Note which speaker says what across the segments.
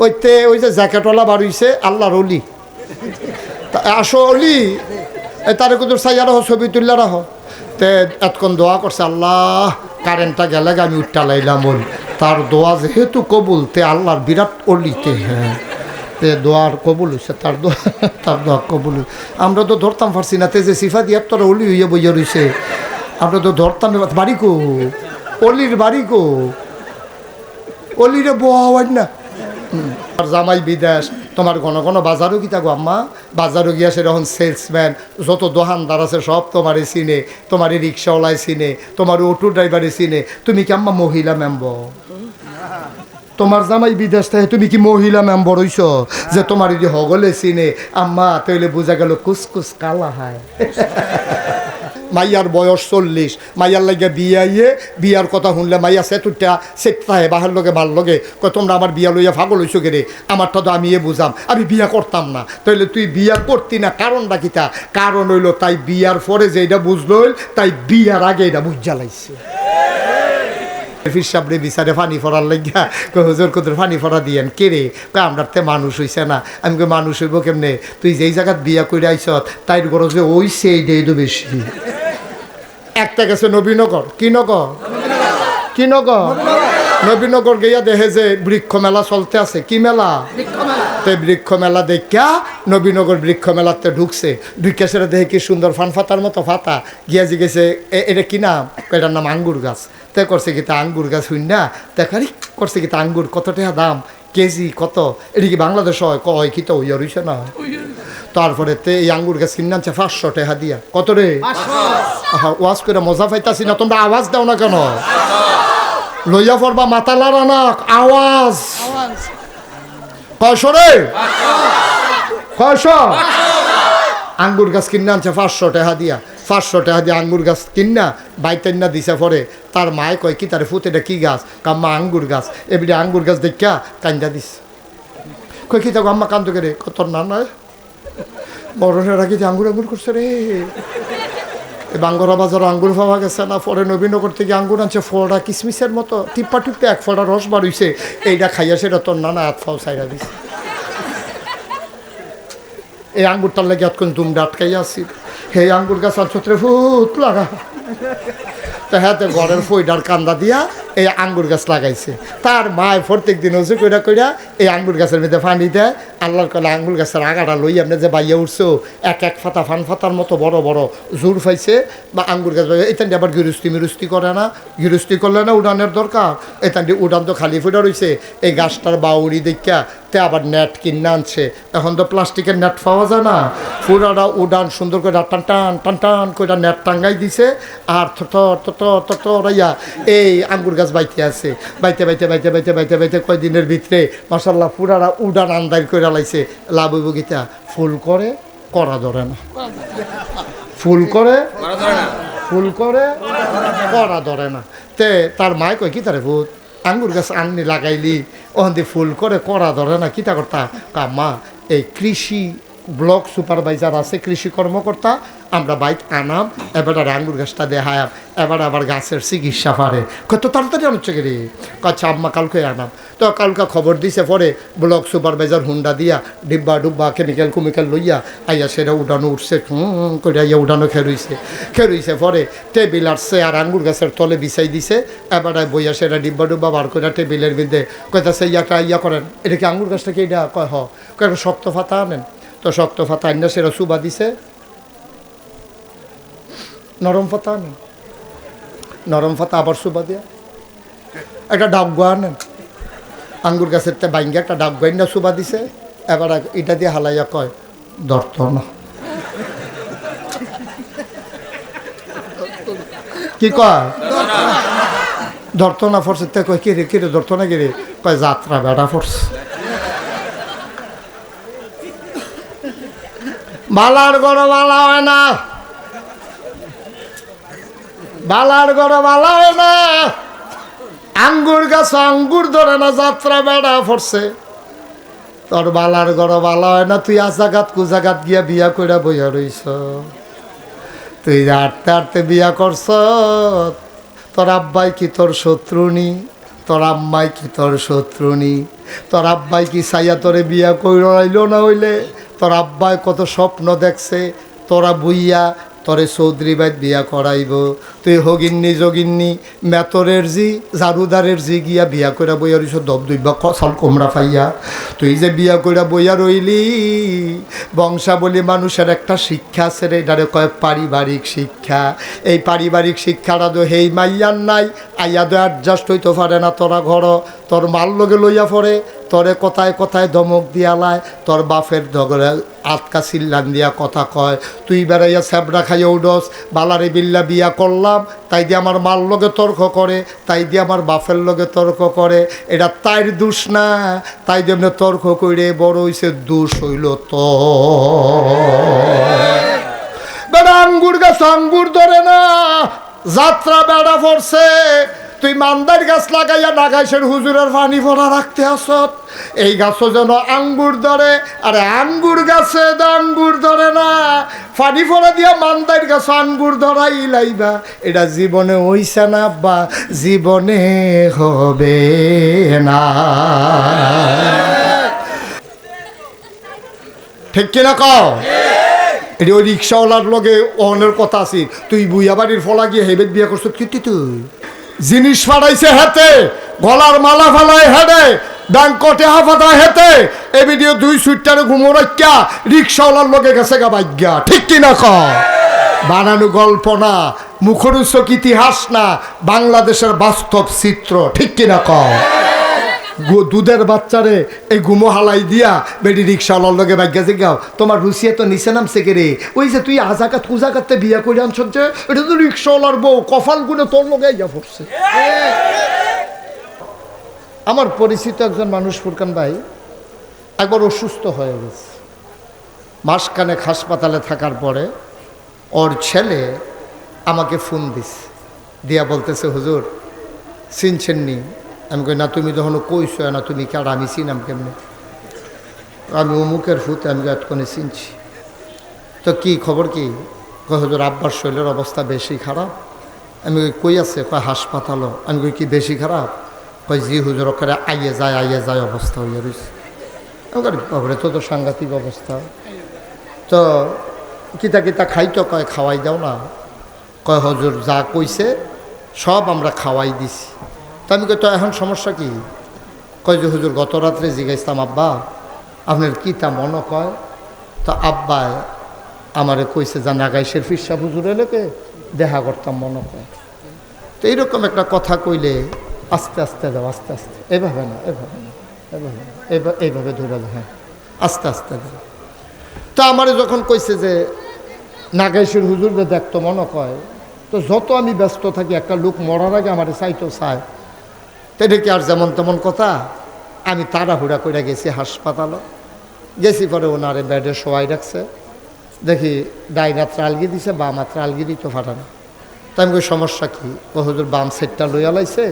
Speaker 1: ওই যে জ্যাকেটওয়ালা বাড়িছে আল্লাহর অলি, আসো অলি, তারে কুদুর সাইয়া রাখো, ছবি তুললে রাখো। তে এতক্ষণ দোয়া করছে, আল্লাহ কারেন্টটা গেলে আমি উঠটা লাইলাম ওল, তার দোয়া যেহেতু কবুল, তে আল্লাহর বিরাট অলিতে, হ্যাঁ তে দোয়ার কবুল হয়েছে, তার দোয়া কবুল। আমরা তো ধরতাম পারছি না, তে যে সিফা দিয়ে তোরা অলি হইয়া বইয়া রয়েছে, আমরা তো ধরতাম। বাড়ি কো অলির, বাড়ি কো অলিরে বোয়া হয় না। আর জামাই বিদেশ, তোমার ঘন ঘন বাজারও কি থাকো আম্মা, বাজারও গিয়া সেরকম সেলসম্যান যত দোকানদার আছে সব তোমারে চিনে, তোমার রিক্সাওয়ালায় চিনে, তোমার অটো ড্রাইভারে চিনে। তুমি কি আম্মা মহিলা মেম্বর? তোমার জামাই বিদেশ থেকে, তুমি কি মহিলা মেম্বর হইছ যে তোমার যদি হগলে চিনে? আম্মা তাইলে বোঝা গেল কুসকুস কালা হয়। মাইয়ার বয়স 40, মাইয়ার লাগে বিয়াইয়ে, বিয়ার কথা শুনলে মাইয়া সেতুটা সেটাহে বাহার লগে ভাল লগে কয় তোমরা আমার বিয়া লইয়া ফাগল হইছো গে রে, আমারটা তো আমি বুঝাম, আমি বিয়া করতাম না। তাইলে তুই বিয়া করতি না, কারণটা কিতা? কারণ হইলো তাই বিয়ার পরে যে এটা বুঝলো, তাই বিয়ার আগে এটা বুঝ জ্বালাইছে। ফিরসাবরে বিচারে ফানি ফরার লাগিয়া হুজুর কুদুর ফানি ফরা দিয়েন কে রে? আমরা তে মানুষ হইছে না। আমি কই মানুষ হইব কেমনে? তুই যেই জায়গাত বিয়া করে আইস তাই গরজে ওই সেইটাই তো বেশি। একটা গেছে নবীনগর, কি নগর, কি নগর, নবীনগর গিয়া দেখে যে বৃক্ষ মেলা চলতে আছে। কি মেলা? তে বৃক্ষ মেলা দেখা নবীনগর বৃক্ষ মেলাতে ঢুকছে, ঢুকে সেটা দেখে কি সুন্দর ফান ফাতার মতো ফাতা, গিয়া জিগেছে এটা কি নাম? এটার নাম আঙ্গুর গাছ। তে করছে কি তা আঙ্গুর গাছ হইন না, দেখারি করছে কি তা আঙ্গুর কত টাকা দাম, কেজি কত? এটা কি বাংলাদেশ হয়? কয় কি তো হইয়া রইছে না। তারপরে তে এই আঙ্গুর গাছ কিনে আনছে 500 টাকা দিয়া। কত রে? ওয়াজ করে মজা পাইতাছি না, তোমরা আওয়াজ দাও না কেন? লইয়া পড়বা মাতালার না আওয়াজ। কয়শো রে? কয়শো? আঙ্গুর গাছ কিনে আনছে 500 টাকা দিয়া। 500 টাকা দিয়ে আঙ্গুর গাছ কিনা বাইতেন্না দিছে। পরে তার মায় কয় কি তারে ফুট এটা কি গাছ? কাম্মা আঙ্গুর গাছ। এবারে আঙ্গুর গাছ দেখা কান্দা দিস। কয় কি থাকো আম্মা কান্দো কে রে? কত না নয় বড়রা রাখি যে আঙ্গুর আঙ্গুর করছে রে। বাঙ্গরা বাজার আঙ্গুর পাওয়া গেছে না। পরে নবীনগর থেকে আঙ্গুর আনছে ফোড়া কিসমিসের মতো, টিপ্পা টিপ্পে এক ফোড়া রস বার হইছে। এইটা খাইয়া সেটা তোর নানা হাত ফাও সাইরা দিছে। এই আঙ্গুরটার লাগে এতক্ষণ দুমটা আটকাইয়া আসি। হে আঙ্গুর গাছ ছত্রে ফুট লাগা, তা হ্যাঁ ঘরের ফইডার কান্দা দিয়া এই আঙ্গুর গাছ লাগাইছে। তার মায় প্রত্যেক দিন হচ্ছে কইরা কইরা এই আঙ্গুর গাছের মধ্যে পানি দেয়। আল্লাহর কলে আঙ্গুর গাছের আগাটা লই আপনি যে বাইয়া উঠছো, এক এক ফাতা ফান ফাতার মতো বড় বড় জোর পাইছে। বা আঙ্গুর গাছ এখান দিয়ে আবার গিরস্তি মিরস্তি করে না, গিরস্তি করলে না উড়ানের দরকার। এখান দিয়ে উড়ান তো খালি ফুটা রয়েছে। এই গাছটার বাউরি দেখা তে আবার নেট কিনে আনছে। এখন তো প্লাস্টিকের নেট পাওয়া যায় না, পুরাটা উড়ান সুন্দর করে টান টান টান টান করে নেট টাঙ্গাই দিছে। আর রাইয়া এই আঙ্গুর গাছ বাইতে আছে। বাইতে বাইতে বাইতে বাইতে বাইতে বাইতে কয়দিনের ভিতরে মাশাল্লাহ পুরাটা উড়ান আন্দার করে লাইছে। লাভ হইব গীতা ফুল করে করা ধরে না, ফুল করে ফুল করে করা ধরে না। তে তার মায় কয় কি তারে ভূত আঙ্গুর গাছ আননি লাগাইলি ওখান দিয়ে ফুল করে করা ধরে না, কিতা করতা? কাম্মা এই কৃষি ব্লক সুপারভাইজার আছে, কৃষি কর্মকর্তা, আমরা বাইক আনাম, এবার আর আঙ্গুর গাছটা দেখায়াম, এবার আবার গাছের চিকিৎসা পারে। কত তাড়াতাড়ি আনছে গে রে? আচ্ছা আম্মা কালকে আনাম। তো কালকে খবর দিছে। পরে ব্লক সুপারভাইজার হুন্ডা দিয়া ডিব্বা ডুব্বা কেমিক্যাল কুমিক্যাল লইয়া আইয়া সেটা উঠানো উঠছে, করে আইয়া উঠানো খেরুইছে। পরে টেবিল আসছে আর আঙ্গুর গাছের তলে বিছাই দিছে। এবার বইয়া সেটা ডিব্বা ডুব্বা বার করে টেবিলের বিরুদ্ধে কইতাছে ইয়াটা ইয়া করেন, এটা কি আঙ্গুর গাছটা কি? এটা কয় হ। কয় শক্ত ফাতা আনেন। তো শক্ত ফাতা আইনা সেটা চুবা দিছে। নরম ফাতা আনেন, নরম ফাতা আবার চুবা দিয়া একটা ডাবগা আনেন। আঙ্গুর গাছের তে বাইঙ্গা একটা ডাবগা আইনা চুবা দিছে। এবার এটা দিয়ে হালাইয়া কয় ধরত না। কি কয়? ধরত না। ফরছে তে কয় কিরে কিরে ধরত না কিরে? কয় যাত্রা বেড়া ফরছে। বালার গড় বালা হয় না, বালার গড় বালা হয় না। আঙ্গুর গাছ আঙ্গুর ধরে না, যাত্রা বেড়া পড়ছে। তোর বালার গড় বালা হয় না। তুই আজাগাত কুজাগাত গিয়া বিয়া কইরা বইয়া রইছ। তুই আটতে আটতে বিয়া করছ। তোর আব্বাই কি তোর শত্রু নি? তোর আম্মাই কি তোর শত্রুনি? তোর আব্বাই কি সাইয়া তোরে বিয়া কইরাইলো না হইলে? তোর আব্বাই কত স্বপ্ন দেখছে তোরা বুইয়া তোরে চৌধুরী বাইত বিয়া করাইব, তুই হগিন্নি যোগিন্নি মেতরের জি জারুদারের জি গিয়া বিয়া কইরা বইয়া রইছ দব দুইবা কসাল কোমরা পাইয়া। তুই যে বিয়া কইরা বইয়া রইলি, বংশাবলী মানুষের একটা শিক্ষা আছে রে, এটারে কয় পারিবারিক শিক্ষা। এই পারিবারিক শিক্ষাটা তো হেই মাইয়ার নাই, আইয়া তো অ্যাডজাস্ট হইতে পারে না। তোরা ঘর তোর মাল লগে লইয়া পড়ে, তোরে কথায় কথায় ধমক দিয়ালায়, তোর বাপের ধরে আটকা চিল্লান দিয়া কথা কয়। তুই বেড়াইয়া স্যাবরা খাইয়া উডস, বালারে বিল্লা বিয়া করলাম তাই দিয়ে আমার মাল লগে তর্ক করে, তাই দিয়ে আমার বাপের লগে তর্ক করে। এটা তাইর দোষ না, তাই যেমনি তর্ক করে বড় হইছে, দোষ হইল তো বেড়া আঙ্গুর গাছ আঙ্গুর ধরে না, যাত্রা বেড়া পড়ছে। তুই মান্দার গাছ লাগাইয়া নাগাইশের হুজুরের পানি ভরা রাখতে আসত, এই গাছও যেন আঙ্গুর ধরে। আরে আঙ্গুর গাছে আঙ্গুর ধরে না, পানি ভরা দিয়া মান্দার গাছ আঙ্গুর ধরাই লাইবা। এটা জীবনে হইছে না বা জীবনে হবে না। ঠিক কিনা কও? এটি ওই রিক্সাওয়ালার লগে অনের কথা আছে। তুই বুইয়া বাড়ির ফলা গিয়ে হেবেদ বিয়া করছ কি? তুই জিনিস ফাড়াইছে হাতে, গলার মালা ফালায় হেডে, ব্যাংকটে হাফাতা হেতে, এ ভিডিও দুই সুইটারে ঘুমো রাখা রিক্সাওয়ালার লগে গেছে গা ভাগ্যা। ঠিক কিনা কও? বানানো গল্প না, মুখরোচক ইতিহাস না, বাংলাদেশের বাস্তব চিত্র। ঠিক কিনা কও? দুধের বাচ্চারে এই গুমো হালাই দিয়া বেডি রিক্সাওয়ালার লগে ভাগ্যা জিগাও, তোমার রুচিয়ে তো নিচে নামছে কে রে? ওই যে তুই আজাকাত কুজাকাতে বিয়া করে আনছ যে, এটা তো রিক্সাওয়ালার বউ, কপাল গুনে তোর লগে ইয়া পড়ছে। আমার পরিচিত একজন মানুষ ফুরকান ভাই একবার অসুস্থ হয়ে গেছে। মাসখানেক হাসপাতালে থাকার পরে ওর ছেলে আমাকে ফোন দিছে, দিয়া বলতেছে, হুজুর চিনছেন নি? আমি কই না, তুমি যখন কইছো না, তুমি কি আর আমি চিনাম কেমনি? আমি অমুকের ফুতে, আমি এতক্ষণে চিনছি। তো কি খবর কি? কই হুজুর আব্বার শরীরের অবস্থা বেশি খারাপ। আমি কই আছে? কয় হাসপাতালও। আমি কই কি বেশি খারাপ? কই জি হুজুর, ওখানে আইয়ে যায় অবস্থা হইয়া রয়েছে। আমি কই বাবরে, তো সাংঘাতিক অবস্থা। তো কিতা কিতা খাইতো? কয় খাওয়াই দাও না। কয় হুজুর যা কইছে সব আমরা খাওয়াই দিছি। তো আমি কই তো এখন সমস্যা কি? কয় যে হুজুর গত রাত্রে জিজ্ঞাসতাম, আব্বা আপনার কি তা মনে কয়? তো আব্বায় আমারে কইছে যে নাগাইশের ফিরসা হুজুর এলেকে দেখা করতাম মনে কয়। তো এইরকম একটা কথা কইলে আস্তে আস্তে দাও, আস্তে আস্তে, এভাবে না, এভাবে না, এভাবে না, এইভাবে ধরে দাও, হ্যাঁ আস্তে আস্তে দাও। তো আমারে যখন কইছে যে নাগাইশের হুজুরকে দেখতো মনে কয়, তো যত আমি ব্যস্ত থাকি একটা লোক মরার আগে আমারে চাইতো চায়, তো এটা কি আর যেমন তেমন কথা? আমি তাড়াহুড়া করে গেছি হাসপাতালে, গেছি পরে ওনারে বেডে শোয়াই রাখছে। দেখি ডাইন হাত আলগি দিছে, বাম হাত আলগি দিত ফাটানো। তো আমি কই সমস্যা কি? ও হুজুর বাম সাইডটা লইয়া লাইছে,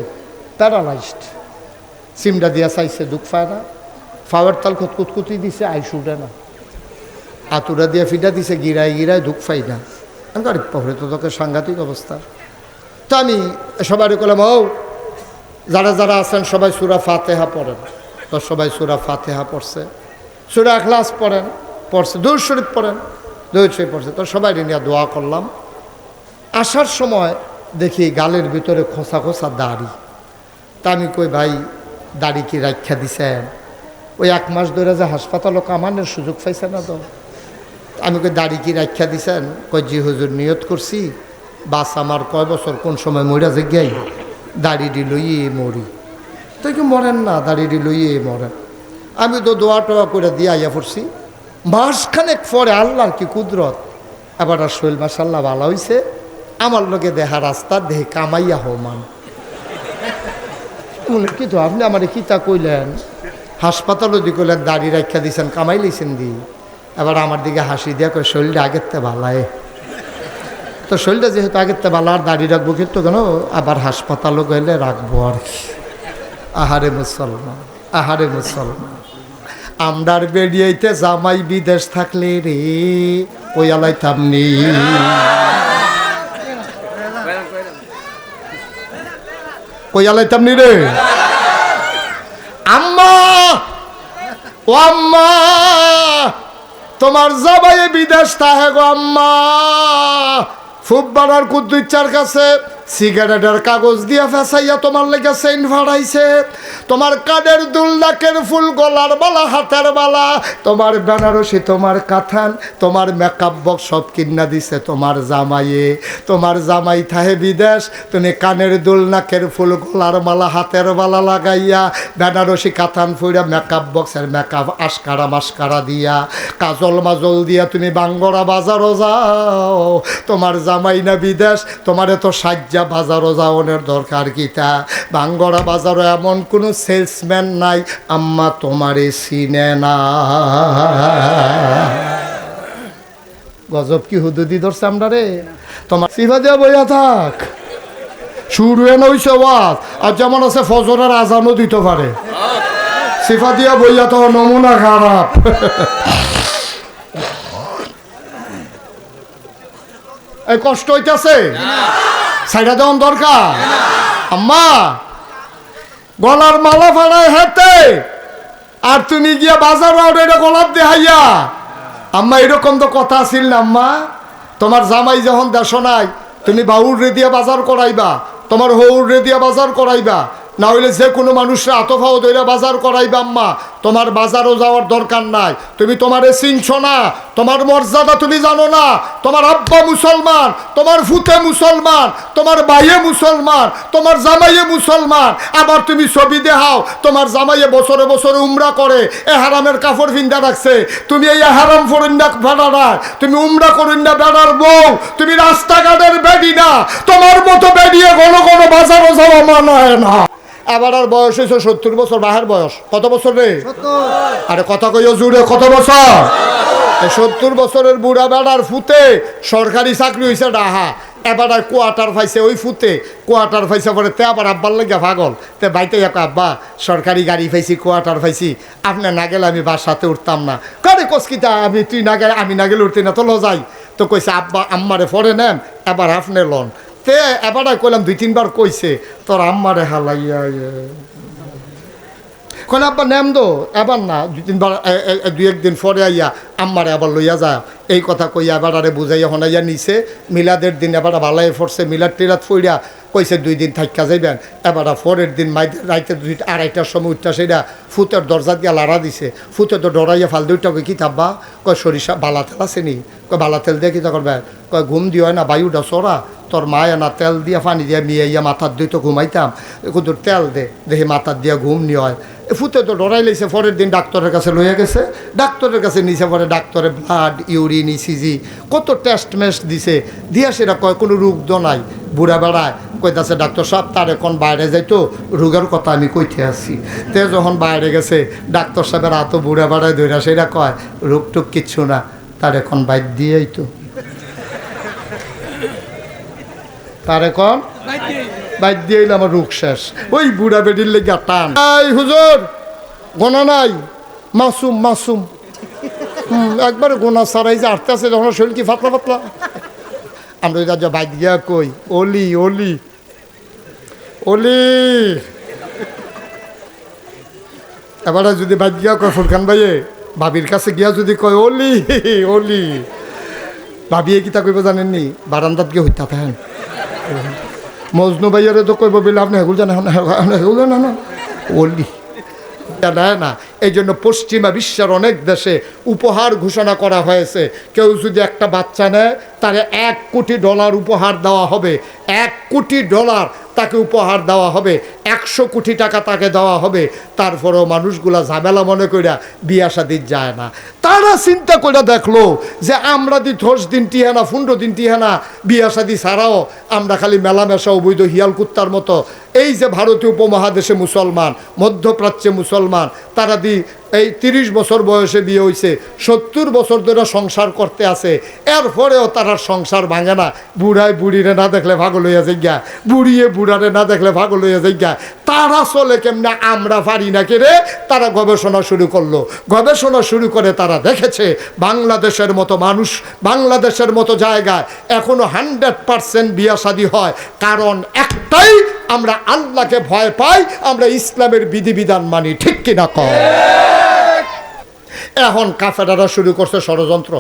Speaker 1: প্যারালাইজড। সিমটা দিয়া চাইছে, দুঃখ পায় না। ফাওয়ার তাল কুতকুতি দিছে, আইস উঠে না। আতুরা দিয়া ফিটা দিছে, গিরায় দুঃখ পাই না। আমি গরিব পরে তো তোকে সাংঘাতিক অবস্থা। তো আমি সবাই বললাম, ও যারা যারা আছেন সবাই সূরা ফাতিহা পড়েন। তো সবাই সূরা ফাতিহা পড়ছে, সূরা ইখলাস পড়েন, পড়ছে, দুরূদ শরীফ পড়েন, দুরূদ শরীফ পড়ছে। তো সবাই নিয়ে দোয়া করলাম। আসার সময় দেখি গালের ভিতরে খোসা খোসা দাড়ি। তা আমি কই ভাই দাড়ি কি রাখা দিছেন? ওই 1 মাস ধরে যে হাসপাতালও কামানোর সুযোগ পাইছে না। তো আমি কই দাড়ি কি রাখা দিছেন? কই জি হুজুর, নিয়ত করছি বাস আমার কয় বছর কোন সময় মরিয়া যাই, দাড়িটি লইয়ে মরি। তো কি মরেন না, দাড়িটি লইয়ে মরেন। আমি তো দোয়া টোয়া করে দিয়ে আইয়া পড়ছি। মাসখানেক পরে আল্লাহর কি কুদরত, এবার আর শৈল মাসাল্লাহ ভালো হয়েছে। আমার লোকে দেহা রাস্তা দেহে কামাইয়া হমান। বলে কি তো আপনি আমার কি তা কইলেন? হাসপাতালও দি কইলেন দাড়ি রাখা দিছেন, কামাই লইছেন দি। এবার আমার দিকে হাসি দিয়া কই শরীরটা আগের তে ভালায়। তো শরীরটা যেহেতু আগের তে ভালো, আর দাড়ি রাখবো কিন্তু কেন, আবার হাসপাতালও গেলে রাখবো আর কি। আহারে মুসলমান, আহারে মুসলমান, আমরার বেরিয়েতে জামাই বিদেশ থাকলে রে ওয়ালাইতাম নি। কইয়ালাইতাম নি রে। আম্মা, ও আম্মা, তোমার জামাইয়ে বিদেশ তাহে গো আম্মা। ফুব্বানার কুদ্দুচ্চার কাছে সিগারেটের কাগজ দিয়া ফেসাইয়া তোমার লেগে চেইন ভাড়াইছে, তোমার কানের দুল, নাকের ফুল, গলার বালা, হাতের বালা, তোমার বেনারসি, তোমার কাথান, তোমার মেকআপ বক্স সব কিনা দিছে তোমার জামাইয়ে। তোমার জামাই থাহে বিদেশ, তুমি কানের দুল, নাকের ফুল, গলার মালা, হাতের বালা লাগাইয়া, বেনারসি কাথান ফুইরা, মেকআপ বক্সের মেকআপ আশকারা মাস্কারা দিয়া, কাজল মাজল দিয়া তুমি বাঙ্গরা বাজারও যাও। তোমার জামাই না বিদেশ, তোমার এত সাজ্জা বাজারও যাওয়ানোর দরকার কিতা? বাঙ্গরা বাজারও এমন কোনো সেলসম্যান নাই আম্মা তোমারে চিনে না। গজব কি হুদুদি ধরছে আমরা রে। তোমার সিফা দিয়া বইয়া থাক, শুরু এনে হইছে ওয়াজ, আর যেমন আছে ফজরের আজানও দিতে পারে। সিফা দিয়া বইয়া তো নমুনা খারাপ। এই কষ্ট হইতেছে, সাইডা দেওয়ান দরকার। আম্মা গলার মালা ফাড়ায় হাতে, আর তুমি গিয়া বাজার এটা গলার দেহাইয়া। আম্মা এরকম তো কথা ছিল না আম্মা। তোমার জামাই যখন দেশ নাই, তুমি বাউর রে দিয়া বাজার করাইবা, তোমার হৌর রে দিয়া বাজার করাইবা, না হইলে যে কোনো মানুষরা আতফাও দইরা বাজার করাইবা। আম্মা তোমার বাজারও যাওয়ার দরকার নাই, তুমি তোমারে চিনছো না, তোমার মর্যাদা তুমি জানো না। তোমার আব্বা মুসলমান, তোমার ফুতে মুসলমান, তোমার ভাইয়ে মুসলমান, তোমার জামাইয়ে মুসলমান, আবার তুমি ছবি দেখাও তোমার জামাইয়ে বছরে বছরে উমরা করে, এ হারামের কাপড় ভিন্দা রাখছে, তুমি এই হারাম ফরিন্দা ভাড়া না, তুমি উমরা করিন না বেড়ার বউ, তুমি রাস্তাঘাটের বেডি না, তোমার মতো বেডিয়ে ঘন ঘন বাজারও যাওয়া মানায় না। এবার আর বয়স হয়েছে 70 বছর, বাহের বয়স কত বছর রে? আরে কথা কইও জুড়ে, কত বছর? 70 বছরের বুড়া বেড়ার ফুতে সরকারি চাকরি হয়েছে ডাহা, এবার আর কোয়ার্টার পাইছে ওই ফুতে, কোয়ার্টার পাইছে পরে তে আবার আব্বার লাগে পাগল, তে বাইতে এক আব্বা সরকারি গাড়ি পাইছি, কোয়ার্টার পাইছি, আপনি না গেলে আমি বাসাতে উঠতাম না। কারে কসকিতা আমি, তুই না গেলে আমি না গেলে উঠতে না, তো লো যাই। তো কইছে আব্বা আম্মারে পরে নেন, এবার আপনি লন। তে এবার কইলাম 2-3 বার কইছে তোর আম্মারে হালাইয়া কইলে আব্বা নেম দো, এবার না 2-3 বার 2-1 দিন পরে আইয়া আম্মারে আবার লইয়া যা। এই কথা কইয়া এবার আরে বুঝাইয়া হনাইয়া নিছে। মিলাদের দিন এবার ভালাই ফরছে, মিলাদ টিলাদ ফইরা কইছে 2 দিন থাইকা যাইবেন। এবার পরের দিন রাইতে 2-2:30টার সময় উঠটা সেটা ফুতের দরজা দিয়া লাড়া দিছে। ফুতে তো ডরাইয়া ফাল দুইটা কই কি থাকবা, কয় সরিষা বালা তেল আছে নি, কয় বালা তেল দিয়ে কিতা করবে, কয় ঘুম দিও না বায়ুটা চড়া, তোর মায়া না তেল দিয়া পানি দিয়া মিয়াইয়া মাথার দুই তো ঘুমাইতাম, কিন্তু তেল দে দেখি মাথার দিয়া ঘুম নি হয়। ফুতে তো ডরাই লইছে। পরের দিন ডাক্তারের কাছে লইয়া গেছে, ডাক্তারের কাছে নিচে পরে ডাক্তারে ব্লাড, ইউরিন, ইসিজি কত টেস্ট মেস্ট দিছে, দিয়া সেটা কয় কোনো রোগ দ নাই। বুড়া বেড়ায় কইতাছে ডাক্তার সাহেব তার এখন বাইরে যাইতো, রোগের কথা আমি কইতে আসছি। তে যখন বাইরে গেছে ডাক্তার সাহেবের এত বুড়া বেড়ায় ধইরা সেটা কয় রোগ টুক কিচ্ছু না, তার এখন বাইর দিয়েই তো, তার এখন বাইর দিয়ে আমার রোগ শেষ। ওই বুড়া বেডির লেগে টান। এই হুজুর গোনা নাই, মাসুম মাসুম, একবারে গোনা সারাই যে আটতে আছে যখন শরীর কি ফাতলা ফাতলা। আমরা যা বাইর গিয়া কই অলি অলি অলি, এবারে যদি বাইর গিয়া কয় ফুরকান ভাইয়ে, ভাবির কাছে গিয়া যদি কয় অলি অলি, ভাবিয়ে কিতা কইব জানেননি, বারান্দাত গিয়ে হইতা থাকেন। মজনু ভাইয়ারে তো কইব বলে আপনি হেগুল জানেন, হেগুল জানেন না অলি দেয় না। এই জন্য পশ্চিমা বিশ্বের অনেক দেশে উপহার ঘোষণা করা হয়েছে, কেউ যদি একটা বাচ্চা নেয় তারে $1 কোটি উপহার দেওয়া হবে, $1 কোটি তাকে উপহার দেওয়া হবে, 100 কোটি টাকা তাকে দেওয়া হবে। তারপরেও মানুষগুলা ঝামেলা মনে কইরা বিয়া শাদী যায় না। তারা চিন্তা করে দেখলো যে আমরা 10 দিন টিহানা 15 দিন টিহানা বিয়া শাদী ছাড়াও আমরা খালি মেলামেশা অবৈধ হিয়াল কুত্তার মতো। এই যে ভারতীয় উপমহাদেশে মুসলমান, মধ্যপ্রাচ্যে মুসলমান, তারা এই 30 বছর বয়সে বিয়ে হয়েছে, 70 বছর ধরে সংসার করতে আছে, এরপরেও তারা সংসার ভাঙে না। বুড়ায় বুড়িরে না দেখলে পাগল হইয়া যাইগা, বুড়িয়ে বুড়ারে না দেখলে পাগল হইয়া যাইগা। তারা চলে কেমনে, আমরা পারি না কে রে। তারা গবেষণা শুরু করলো, গবেষণা শুরু করে তারা দেখেছে বাংলাদেশের মতো মানুষ, বাংলাদেশের মতো জায়গায় এখনো 100% বিয়া শাদী হয়। কারণ একটাই, আমরা আল্লাহকে ভয় পাই, আমরা ইসলামের বিধিবিধান মানি, ঠিক কিনা কয়? এখন কাফেরারা শুরু করছে ষড়যন্ত্র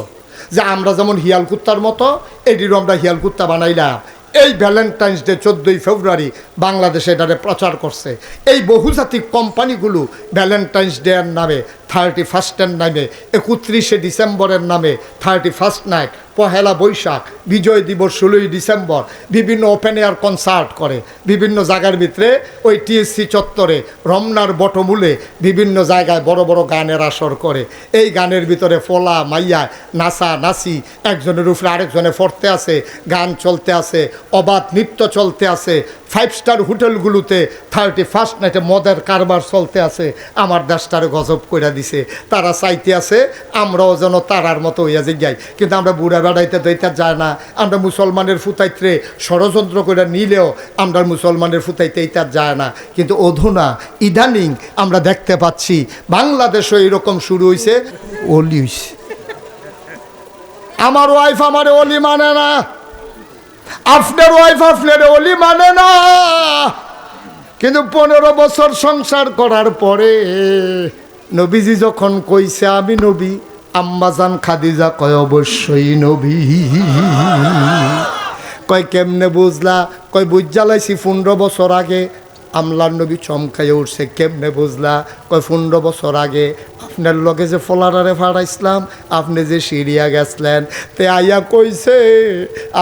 Speaker 1: যে আমরা যেমন হিয়াল কুত্তার মতো এটিরও আমরা হিয়াল কুত্তা বানাইলাম। এই ভ্যালেন্টাইন্স ডে 14 ফেব্রুয়ারি বাংলাদেশে এটারে প্রচার করছে। এই বহুজাতিক কোম্পানিগুলো ভ্যালেন্টাইন্স ডে এর নামে, 31 নামে, 31শে ডিসেম্বরের নামে 31 নাইট, পহেলা বৈশাখ, বিজয় দিবস 16ই ডিসেম্বর বিভিন্ন ওপেন এয়ার কনসার্ট করে বিভিন্ন জায়গার ভিতরে। ওই টিএসসি চত্বরে, রমনার বটমূলে বিভিন্ন জায়গায় বড় বড় গানের আসর করে। এই গানের ভিতরে ফলা মাইয়া নাচা নাচি, একজনের উপরে আরেকজনে ফরতে আছে, গান চলতে আছে, অবাধ নৃত্য চলতে আছে। 5 স্টার হোটেলগুলোতে 31 নাইটে মদের কারবার চলতে আছে। আমার দেশটারে গজব করে দিছে। তারা চাইতে আছে আমরাও যেন তারার মতো হইয়া যাই, কিন্তু আমরা বুড়া বেড়াইতে দইতে যায় না। আমরা মুসলমানের ফুতাইতে ষড়যন্ত্র করে নিলেও আমরা মুসলমানের ফুতাইতে এইটার যায় না। কিন্তু অধুনা ইদানিং আমরা দেখতে পাচ্ছি বাংলাদেশও এরকম শুরু হয়েছে। অলি হইছে, আমার ওয়াইফ আমারে অলি মানে না, আপনার ওয়াইফ আপনার অলি মানে না। কিন্তু 15 বছর সংসার করার পরে নবীজি যখন কইছে আমি নবী, আম্মাজান খাদিজা কয় অবশ্যই নবী। কয় কেমনে বুঝলা? কয় বুঝালাইছি 15 বছর আগে। আমলার নবী চমকাইয়ে উঠছে, কেমনে বুঝলা? কয় 15 বছর আগে আপনার লগে যে ফলারারে ফাড়াইছিলাম, আপনি যে সিরিয়া গেছলেন, তে আইয়া কইছে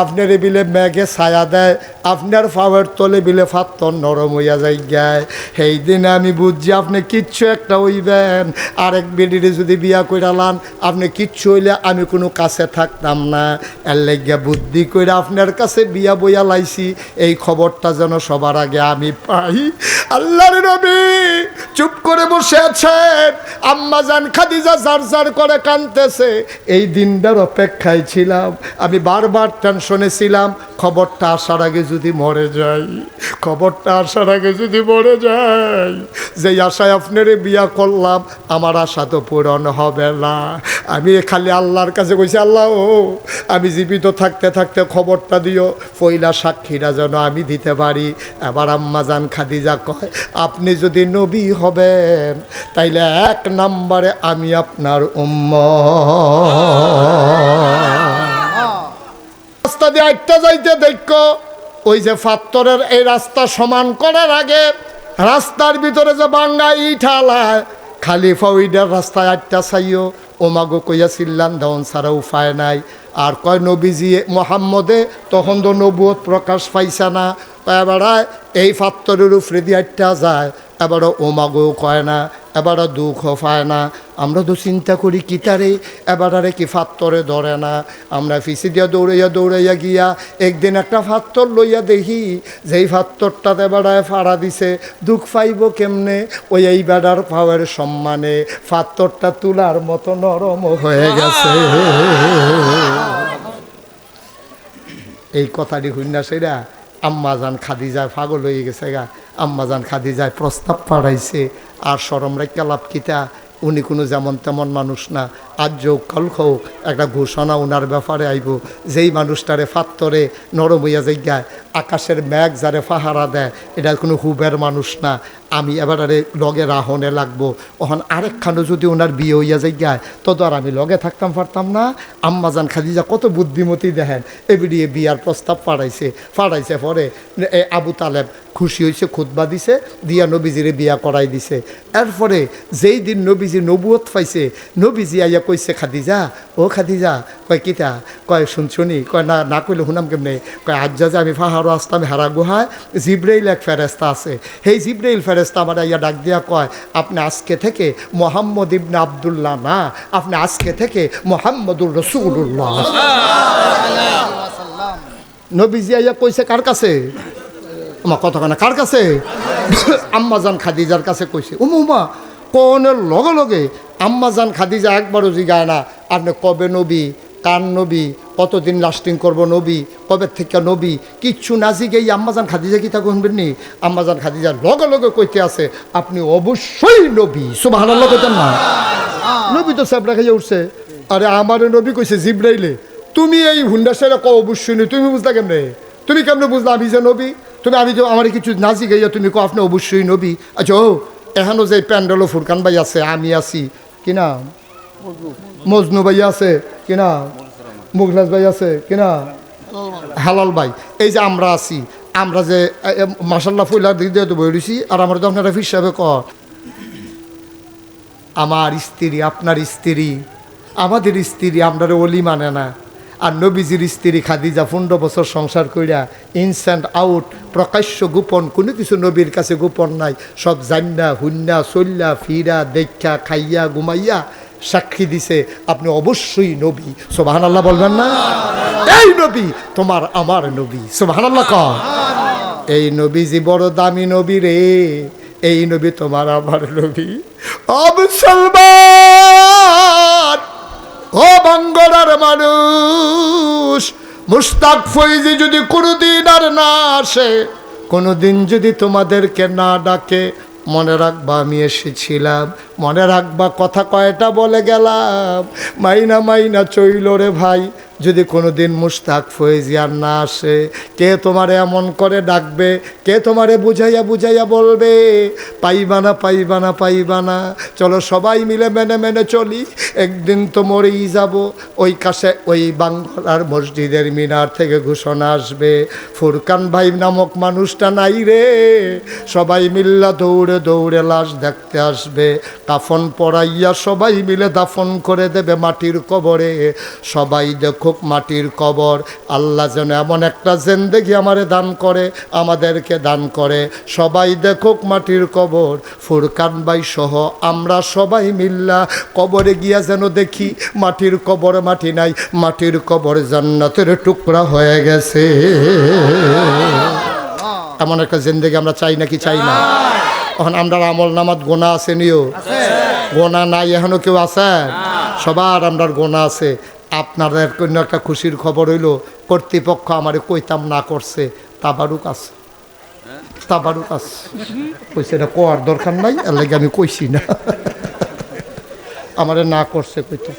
Speaker 1: আপনার বিলে মেঘে ছায়া দেয়, আপনার ফাওয়ার তলে বিলে ফাত্তর নরম হইয়া যাই গায়। সেই দিনে আমি বুঝছি আপনি কিচ্ছু একটা হইবেন। আরেক বেডিরে যদি বিয়া কইরালান, আপনি কিচ্ছু হইলে আমি কোনো কাছে থাকতাম না। এর লাগিয়া বুদ্ধি কইরা আপনার কাছে বিয়া বইয়া লাইছি, এই খবরটা যেন সবার আগে আমি পাই। আল্লাহর নবী চুপ করে বসে আছেন। আম্মাজান খাদিজা জার জার করে কাঁদতেছে। এই দিনটার অপেক্ষায় ছিলাম, আমি বারবার টেনশনে ছিলাম, খবরটা আসার আগে যদি মরে যাই, খবরটা আসার আগে যদি মরে যাই। যেই আশায় আপনারে বিয়া করলাম, আমার আশা তো পূরণ হবে না। আমি খালি আল্লাহর কাছে কইছি, আল্লাহ ও আমি জীবিত থাকতে থাকতে খবরটা দিও, পয়লা সাক্ষীরা যেন আমি দিতে পারি। এবার আম্মাজান খাদিজা কয়, আপনি যদি নবী হবেন তাইলে 1 নম্বরে আমি আপনার উম্মত। রাস্তা দিয়ে আটটা যাইতে দেখো, ওই যে ফাত্তরের এই রাস্তা সমান করার আগে রাস্তার ভিতরে যে বাঙ্গা ইট হালায়, খালিফা ওইটার রাস্তায় আটটা চাইও। ওমাগো কইয়া চিল্লান দেওয়ান ছাড়া উপায় নাই। আর কয় নবীজি মোহাম্মদে তখন তো নবুয়ত প্রকাশ পাইছে না, এবারায় এই ফাত্তরের উপরে দিয়ে আটটা যায়। এবারও ওমাগো কয় না, এবারও দুঃখ পায় না। আমরা তো চিন্তা করি কি তারে এবারে কি ফাত্তরে ধরে না। আমরা ফিসি দিয়া দৌড়াইয়া দৌড়াইয়া গিয়া একদিন একটা ফাত্তর লইয়া দেখি, যেই ফাত্তরটা এবারায় ফাড়া দিছে, দুঃখ পাইব কেমনে? ওই এই বেড়ার পাওয়ার সম্মানে ফাত্তরটা তুলার মতো নরম হয়ে গেছে। এই কথাটি হুন্না সেরা আম্মাজান খাদিজায় পাগল হয়ে গেছে গা। আম্মাজান খাদিজায় প্রস্তাব পাঠাইছে, আর শরম রাখা লাভ কিতা, উনি কোনো যেমন তেমন মানুষ না। আজ যোগ কাল হোক একটা ঘোষণা ওনার ব্যাপারে আইব, যেই মানুষটারে ফাত্তরে নরম হইয়া যাইগায়, আকাশের মেঘ যারে পাহারা দেয়, এটা কোনো হুবের মানুষ না। আমি এবারে লগে রাহনে লাগবো। ওখান আরেকখানো যদি ওনার বিয়ে হইয়া যাইগায়, তত আর আমি লগে থাকতাম পারতাম না। আম্মাজান খাদিজা কত বুদ্ধিমতী দেখেন, এবিডিয়ে বিয়ার প্রস্তাব পাঠাইছে পরে আবু তালেব খুশি হয়েছে, খুতবা দিছে, দিয়া নবীজিরে বিয়া করাই দিছে। এরপরে যেই দিন নবীজি নবুয়ত পাইছে, নবীজি আইয়া কইছে, খাদিজা ও খাদিজা, কয় কিতা? কয় শুনছুনি? কয় না, না কইলে শুনাম কেমনে? কয় আজ যে আমি পাহাড়ও আসতাম হেরা গুহায়, জিব্রাইল এক ফেরেস্তা আছে, সেই জিব্রাইল ফেরেস্তা আমার আইয়া ডাক দিয়া কয়, আপনি আজকে থেকে মোহাম্মদ ইবনে আবদুল্লাহ না, আপনি আজকে থেকে মোহাম্মদুর রসুল্লাহ। নবীজি আইয়া কইছে কার কাছে? আমার কথা কেনা কার কাছে? আম্মাজান খাদিজার কাছে কইছে। উমা কোনের লগে লগে আম্মাজান খাদিজা একবারও জিগায় না, আপনি কবে নবী, কার নবী, কতদিন লাস্টিং করব নবী, কবে থেকে নবী, কিচ্ছু না জিগেই আম্মাজান খাদিজা কি তা শুনবেন নি? আম্মাজান খাদিজার লগে লগে কইতে আছে, আপনি অবশ্যই নবী। সুবহানাল্লাহ কইতেন না? নবী তো সাবরা খাইয়া উঠছে। আরে আমারে নবী কইছে জিব্রাইলে, তুমি এই হুন্ডা সেরা ক অবশ্যই নই, তুমি বুঝলা কেমনে? তুমি কেমনে বুঝলা আমি যে নবী? তুমি আমি তো আমার কিছু না জিগাইয়া তুমি কো আপনি অবশ্যই নবী। আচ্ছা ও এখনও যে প্যান্ডেলও ফুরকান ভাই আছে, আমি আছি, কি না মজনু ভাই আছে, কি না মুখলাস ভাই আছে, কি না হালাল ভাই, এই যে আমরা আছি, আমরা যে মাসাল্লাহ ফুলার দিক দিয়ে তো বই রয়েছি। আর আমার তো আপনারা হিসাবে কর, আমার স্ত্রী আপনার স্ত্রী আমাদের স্ত্রী আমরা অলি মানে না। আর নবীজির স্ত্রী খাদিজা 15 বছর সংসার কইরা ইনস্ট্যান্ট আউট, প্রকাশ্য গোপন কোনো কিছু নবীর কাছে গোপন নাই। সব জান্না হুন্না চল্লা ফিরা দেখা খাইয়া ঘুমাইয়া সাক্ষী দিছে আপনি অবশ্যই নবী। সুবহানাল্লাহ বলবেন না? এই নবী তোমার আমার নবী। সুবহানাল্লাহ কর। এই নবীজি বড় দামি নবী রে, এই নবী তোমার আমার নবী। ও মুসলমান, ও বাঙ্গলার মানুষ, মুশতাক ফৈজি যদি কোনোদিন আর না আসে, কোনোদিন যদি তোমাদেরকে না ডাকে, মনে রাখবা আমি এসেছিলাম, মনে রাখবা কথা কয়টা বলে গেলাম। মাইনা মাইনা চইল রে ভাই, যদি কোনোদিন মুশতাক ফৈজি আর না আসে, কে তোমারে এমন করে ডাকবে, কে তোমারে বুঝাইয়া বুঝাইয়া বলবে পাইবা না পাইবা না পাইবা না। চলো সবাই মিলে মেনে মেনে চলি, একদিন তো মরেই যাব। ওই কাছে ওই বাংলার মসজিদের মিনার থেকে ঘোষণা আসবে ফুরকান ভাই নামক মানুষটা নাই রে। সবাই মিল্লা দৌড়ে দৌড়ে লাশ দেখতে আসবে, কাফন পরাইয়া সবাই মিলে দাফন করে দেবে মাটির কবরে। সবাই দেখো মাটির কবর, আল্লাহ যেন এমন একটা জিন্দেগি আমারে দান করে, আমাদেরকে দান করে। সবাই দেখুক মাটির কবর, ফুরকান ভাই সহ আমরা সবাই মিল্লা কবরে গিয়া যেন দেখি মাটির কবর মাটি নাই, মাটির কবর জান্নাতের টুকরা হয়ে গেছে। এমন একটা জিন্দেগি আমরা চাই নাকি চাই না? এখন আমরা আমল নামাত গোনা আছে নিও, গোনা নাই এখনো কেউ আছে? সবার আমরার গোনা আছে। আপনাদের কোনো একটা খুশির খবর হইল, কর্তৃপক্ষ আমারে কইতাম না করছে, তাবারুক আছে, তাবারুক আছে। কইছে এটা কোয়ার দরকার নাই, এর লাগে আমি কইছি না। আমারে না করছে কইতাম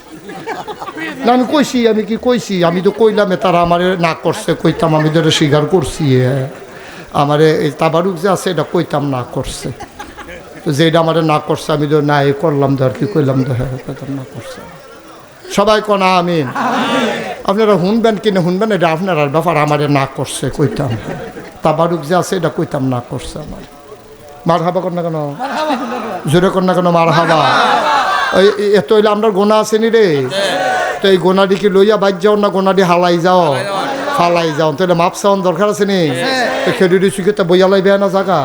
Speaker 1: না, আমি কইছি, আমি কি কইছি, আমি তো কইলাম তারা আমারে না করছে কইতাম, আমি তো এটা স্বীকার করছি। আমারে এই তাবারুক যে আছে এটা কইতাম না করছে, তো যেটা আমারে না করছে আমি তো না এ করলাম, ধর কি কইলাম তো হ্যাঁ কইতাম না করছে। সবাই কোন আমিন। আপনারা শুনবেন কিনা শুনবেন এটা আপনার ব্যাপার, আমারে না করছে কইতাম, তাবারুক যে আছে এটা কইতাম না করছে। আমার মার হাবা কর না কেন, জোরে কর না কেন মার হাবা। ওই এত হইলে আপনার গোনা আছে নি রে, তো এই গোনাটি কি লইয়া বাইর যাও না গোনাটি হালাই যাও, ফালাই যাও, তাহলে মাপ চাওয়ান দরকার আছে নি? খেডুরি সুখে বইয়া লাইবে না জায়গা।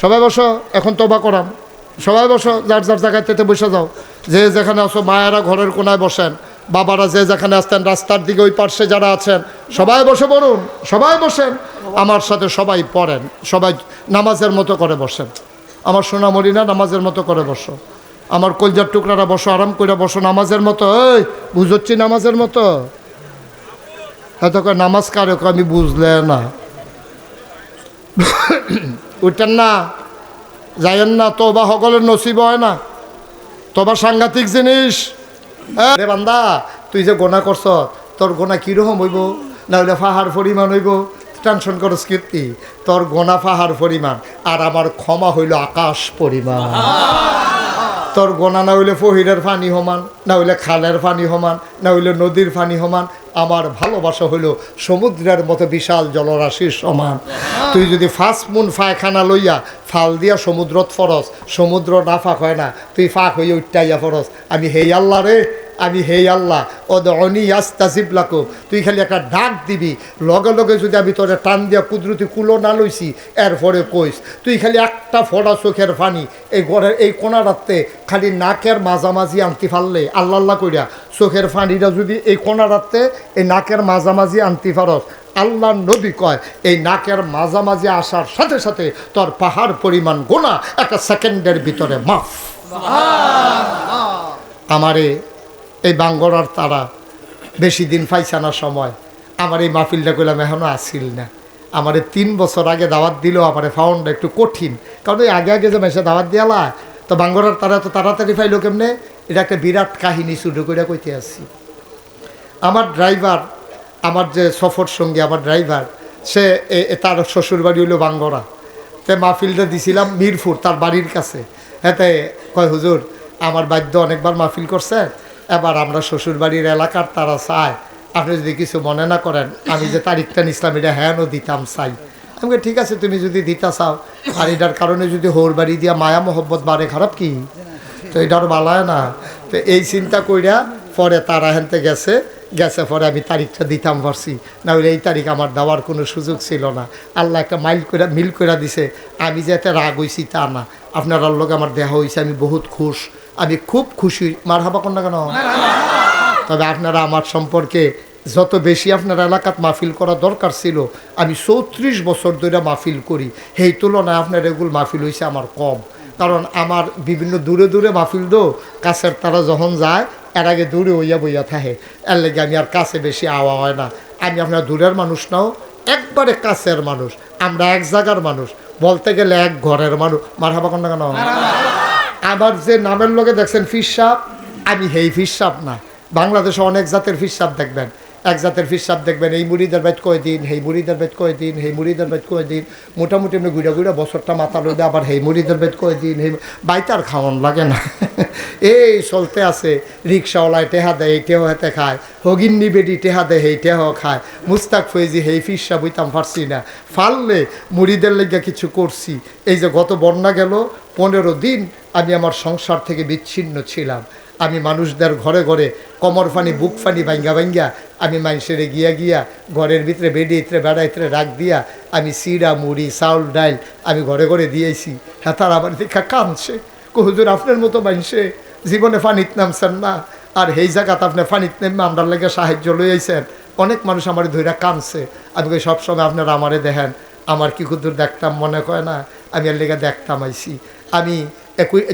Speaker 1: সবাই বসো, এখন তবা করাম, সবাই বসো, যার যার জায়গায় তেতে বসে যাও। যে যেখানে আসো, মায়েরা ঘরের কোনায় বসেন, বাবারা যে যেখানে আসতেন রাস্তার দিকে ওই পার্শ্বে যারা আছেন সবাই বসে পড়ুন, সবাই বসেন আমার সাথে, সবাই পড়েন, সবাই নামাজের মতো করে বসেন। আমার সোনামণি না, নামাজের মতো করে বসো। আমার কলজার টুকরারা বসো, আরাম করে বসো নামাজের মতো। এই বুঝছি নামাজের মতো, এত করে নামাজ কারে আমি বুঝলে না। উঠেন না, যাইয়েন না, তোবা সকলের নসিব হয় না, তোবা সাংঘাতিক জিনিস। রে বান্দা, তুই যে গোনা করছ, তোর গোনা কীরকম হইব? না হইলে পাহাড় পরিমাণ হইব। টেনশন করস কীর্তি, তোর গোনা পাহাড় পরিমাণ, আর আমার ক্ষমা হইল আকাশ পরিমাণ। তোর গোনা না হইলে ফহিরের পানি সমান, না হইলে খালের পানি সমান, না হইলে নদীর পানি সমান। আমার ভালোবাসা হইল সমুদ্রের মতো বিশাল জলরাশির সমান। তুই যদি ফাঁস মুন ফায়খানা লইয়া ফাল দিয়া সমুদ্রত ফরস, সমুদ্র না ফাঁক হয় না, তুই ফাঁক হইয়া উঠটাইয়া ফরস। আমি হেই আল্লাহ রে, আমি হেই আল্লাহ অনি আস্তাজিব লাকুম। তুই খালি একটা ডাক দিবি, লগে লগে যদি আমি তোরে টান দিয়া কুদরতি কুলো না লইছি, এরপরে কইস। তুই খালি একটা ফোড়া চোখের পানি এই ঘরের এই কোনাটাতে খালি নাকের মাঝামাঝি আনতে পারলে, আল্লাহ আল্লাহ কইরা চোখের পানিটা যদি এই কোনাটাতে এই নাকের মাঝামাঝি আনতে পারস, আল্লাহ নবী কয় এই নাকের মাঝামাঝি আসার সাথে সাথে তোর পাহাড় পরিমাণ গোনা একটা সেকেন্ডের ভিতরে মাফ। আমারে এই বাঙ্গরার তারা বেশি দিন পাইছে না সময়, আমার এই মাহফিলটা করলাম এখনও আসিল না। আমারে 3 বছর আগে দাওয়াত দিল, আমার ফাউন্ডটা একটু কঠিন, কারণ ওই আগে আগে যে মেসে দাওয়াত দিয়ালা, তো বাঙ্গরার তারা তো তাড়াতাড়ি পাইলো কেমনে? এটা একটা বিরাট কাহিনী শুরু করে কইতে আসছি। আমার ড্রাইভার, আমার যে সফর সঙ্গী, আমার ড্রাইভার সে তার শ্বশুরবাড়ি হইল বাঙ্গরা, তে মাহফিলটা দিছিলাম মিরপুর তার বাড়ির কাছে। হ্যাঁ, কয় হুজুর আমার বাদ্য অনেকবার মাহফিল করছে, এবার আমরা শ্বশুরবাড়ির এলাকার তারা চায় আপনি যদি কিছু মনে না করেন আমি যে তারিখটা নিছিলাম এটা হ্যাঁও দিতাম চাই। আমি ঠিক আছে তুমি যদি দিতা চাও, আর এটার কারণে যদি হোর বাড়ি দিয়া মায়া মোহব্বত বাড়ে খারাপ কি, তো এটার বালায় না। তো এই চিন্তা কইরা পরে তারা হেনতে গেছে পরে আমি তারিখটা দিতাম পারছি, না হলে এই তারিখ আমার দেওয়ার কোনো সুযোগ ছিল না। আল্লাহ একটা মিল করে দিছে। আমি যে এত রাগ হইছি তা না, আপনার লোক আমার দেহা হয়েছে, আমি বহুত খুশ, আমি খুব খুশি। মার হাবা কোন না কেন? তবে আপনারা আমার সম্পর্কে যত বেশি আপনার এলাকাত মাহফিল করা দরকার ছিল, আমি 34 বছর ধরে মাহফিল করি, সেই তুলনায় আপনার এগুলো মাহফিল হয়েছে আমার কম। কারণ আমার বিভিন্ন দূরে দূরে মাহফিল দো, কাছের তারা যখন যায় এর আগে দূরে হইয়া বইয়া থাকে, এর লেগে আমি আর কাছে বেশি আওয়া হয় না। আমি আপনার দূরের মানুষ নাও, একবারে কাছের মানুষ, আমরা এক জায়গার মানুষ, বলতে গেলে এক ঘরের মানুষ। মার হাবা কন্যা কেন? আমার যে নামের লোকে দেখছেন ফিরসাব, আমি হেই ফিরসাব না। বাংলাদেশে অনেক জাতের ফিরসাব দেখবেন, এক জাতের ফিরসাব দেখবেন এই মুড়িদের বাইত কয়দিন, হেই মুড়িদের বাইত কয়দিন, হেই মুড়িদের বাইত কয়দিন, মোটামুটি এমনি ঘুরে বছরটা মাথা লইলে আবার হেই মুড়িদের বাইত কয়দিন, হেই বাইতে আর খাওয়ান লাগে না। এই চলতে আছে, রিক্সাওয়ালায় টেহা দেয় এই টেহ হাতে খায়, হগিন্নি বেডি টেহা দেয় এই টেহ খায়, মুস্তাক ফৈজি হেই ফিরসাব হইতাম পারছি না, ফাললে মুড়িদের লেগে কিছু করছি। এই যে গত বন্যা গেল 15 দিন আমি আমার সংসার থেকে বিচ্ছিন্ন ছিলাম। আমি মানুষদের ঘরে ঘরে কমর ফানি বুক ফানি ভাঙ্গা আমি মানুষের গিয়া ঘরের ভিতরে বেড়িয়ে বেড়াইতে রাখ দিয়া আমি সিরা মুড়ি চাউল ডাইল আমি ঘরে ঘরে দিয়েছি। হ্যাঁ, তার আবার দেখা কাঁদছে, হুজুর আপনার মতো মানুষে জীবনে ফানিত নামছেন না, আর এই জায়গাতে আপনি ফানিত নেমে আমরার লেগে সাহায্য লইয়াছেন। অনেক মানুষ আমার ধৈরা কাঁদছে। আমি সবসময় আপনারা আমারে দেখেন, আমার কি কুদুর দেখতাম মনে কয় না, আমি এর লেগে দেখতাম আইসি। আমি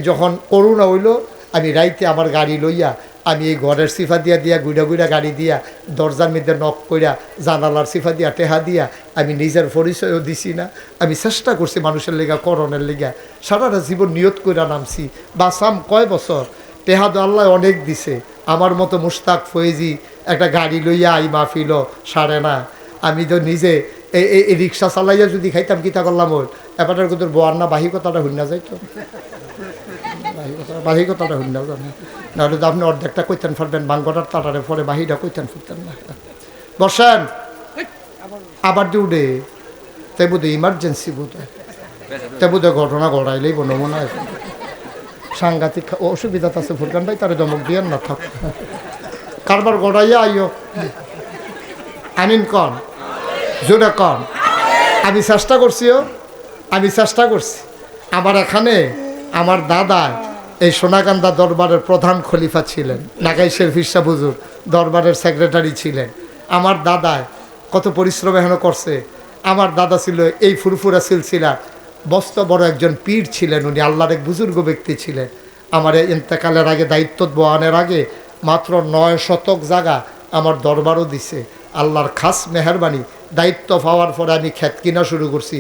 Speaker 1: যখন করোনা হইল, আমি রাইতে আমার গাড়ি লইয়া আমি এই ঘরের সিফা দিয়া গুইডা গাড়ি দিয়া দরজার মধ্যে নক কইরা জানালার সিফা দিয়া টেহা দিয়া আমি নিজের পরিচয়ও দিছি না। আমি চেষ্টা করছি মানুষের লেগা করণের লেগা, সারাটা জীবন নিয়ত কইরা নামছি। বাসাম কয় বছর, টেহা তো আল্লাহ অনেক দিছে। আমার মতো মুস্তাক ফয়েজি একটা গাড়ি লইয়া আই মাহফিল সারে না। আমি তো নিজে এই রিক্সা চালাইয়া যদি খাইতাম কিতা করলাম, ওর এবারের কিন্তু বোয়ার না বাহি কথাটা হইনা যাইতো, বাহি কথাটা হইনা জানে, নাহলে তো আপনি অর্ধেকটা কইতেন পারবেন, বাঙ্গটার তাটারে পরে বাহিটা কইতেন ফিরতেন না। বসেন আবার ডিউডে, তাই বোধ ইমার্জেন্সি বোধ হয়, তাই বোধ ঘটনা ঘটাইলেই বনো মনে হয় সাংঘাতিক অসুবিধা আছে। ফুরকান ভাই তারে দমক দিয়ে না থাক, কারবার গড়াইয়া আইও আমিন কন জোরে কন। আমি চেষ্টা করছিও, আমি চেষ্টা করছি। আমার এখানে আমার দাদা এই সোনাকান্দা দরবারের প্রধান খলিফা ছিলেন, নাগাইশের ফিরসা হুজুর দরবারের সেক্রেটারি ছিলেন। আমার দাদায় কত পরিশ্রম এখনো করছে। আমার দাদা ছিল এই ফুরফুরা সিলসিলা বস্ত বড় একজন পীর ছিলেন, উনি আল্লাহর এক বুজুর্গ ব্যক্তি ছিলেন। আমার ইন্তেকালের আগে দায়িত্ব বহানের আগে মাত্র 9 শতক জায়গা আমার দরবারও দিছে। আল্লাহর খাস মেহরবানি, দায়িত্ব পাওয়ার পরে আমি ক্ষেত কিনা শুরু করছি।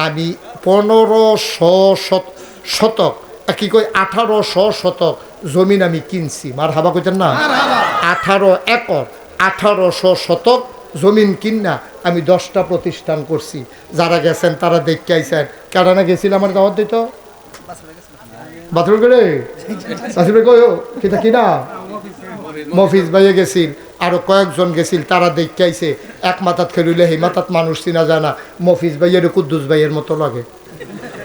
Speaker 1: আমি 1500 শতক কি কই 1800 শতক জমিন আমি কিনছি। মার হাবা কইতেন না, 18 একর 1800 শতক জমিন কিনা আমি 10টা প্রতিষ্ঠান করছি। যারা গেছেন তারা দেখতে আইছেন। কেডানা গেছিল আমার দাওয়াত দিত বাথরুম করে কিনা মফিজ ভাইয়ে গেছিল, আরো কয়েকজন গেছিল, তারা দেখতে আইছে। এক মাথাত খেলিলে সেই মাথাত মানুষ চিনা যায় না। মফিজ ভাইয়ের কুদ্দুস ভাইয়ের মতো লাগে,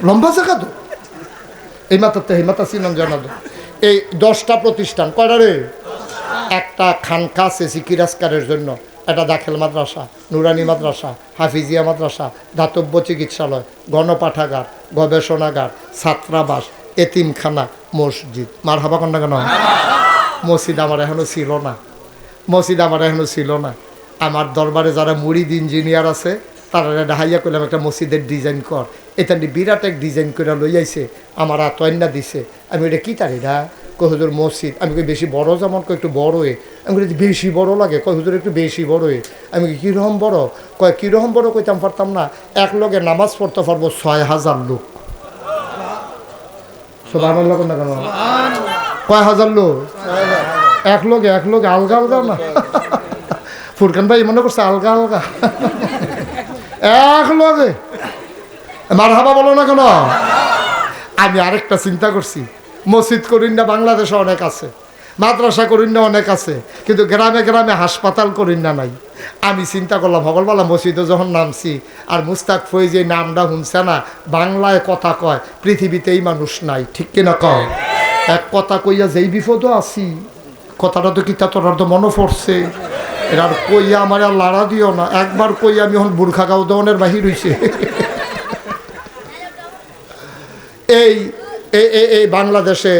Speaker 1: লম্বা জায়গা তো এই মাথাতে সেই মাথা চিনান জানা তো। এই 10টা প্রতিষ্ঠান কয়টা রে? একটা খানকা সেসি কিরাজকারের জন্য, একটা দাখিল মাদ্রাসা, নুরানি মাদ্রাসা, হাফিজিয়া মাদ্রাসা, ধাতব্য চিকিৎসালয়, গণপাঠাগার, গবেষণাগার, ছাত্রাবাস, এতিমখানা, মসজিদ। মার হাবা কন্যা কেন? মসজিদ আমার এখনো ছিল না, মসজিদ আমার এখনো ছিল না। আমার দরবারে যারা মুরিদ ইঞ্জিনিয়ার আছে তারা ডাহাইয়া করলাম একটা মসজিদের ডিজাইন কর। এটা বিরাট এক ডিজাইন করে লই আইছে, আমার আতয়না দিছে। আমি এটা কী তারিরা কই হুজুর মসজিদ। আমি কই বেশি বড় যেমন কই একটু বড় হয়ে। আমি কই বেশি বড় লাগে, কই হুজুর একটু বেশি বড় হয়ে। আমি কীরকম বড়? কয় কীরকম বড় কইতাম পারতাম না। এক লগে নামাজ পড়তে পারবো 6000 লোক। সুবহানাল্লাহ না কেন? কয় হাজার লোক এক লগে আলগা আলগা না। ফুরকান ভাই মনে করছে আলগা আলগা। এক লগে মারহাবা বলো না কেন? আমি আরেকটা চিন্তা করছি, মসজিদ করিন না বাংলাদেশে অনেক আছে, মাদ্রাসা করিন না অনেক আছে, কিন্তু গ্রামে গ্রামে হাসপাতাল করিন না নাই। আমি চিন্তা করলাম সকালবেলা মসজিদে যখন নামছি, আর মুস্তাক ফৈজ এই নামটা শুনছে না, বাংলায় কথা কয়, পৃথিবীতে এই মানুষ নাই, ঠিক কিনা কয়? এক কথা কইয়া যেই বিপদও আছি, কথাটা তো কিতা তোর তো মনে পড়ছে, এর কইয়া আমার আর লাড়া দিও না, একবার কইয়া আমি এখন বুর্খা গাও দনের বাহির হইছে। এই এই বাংলাদেশে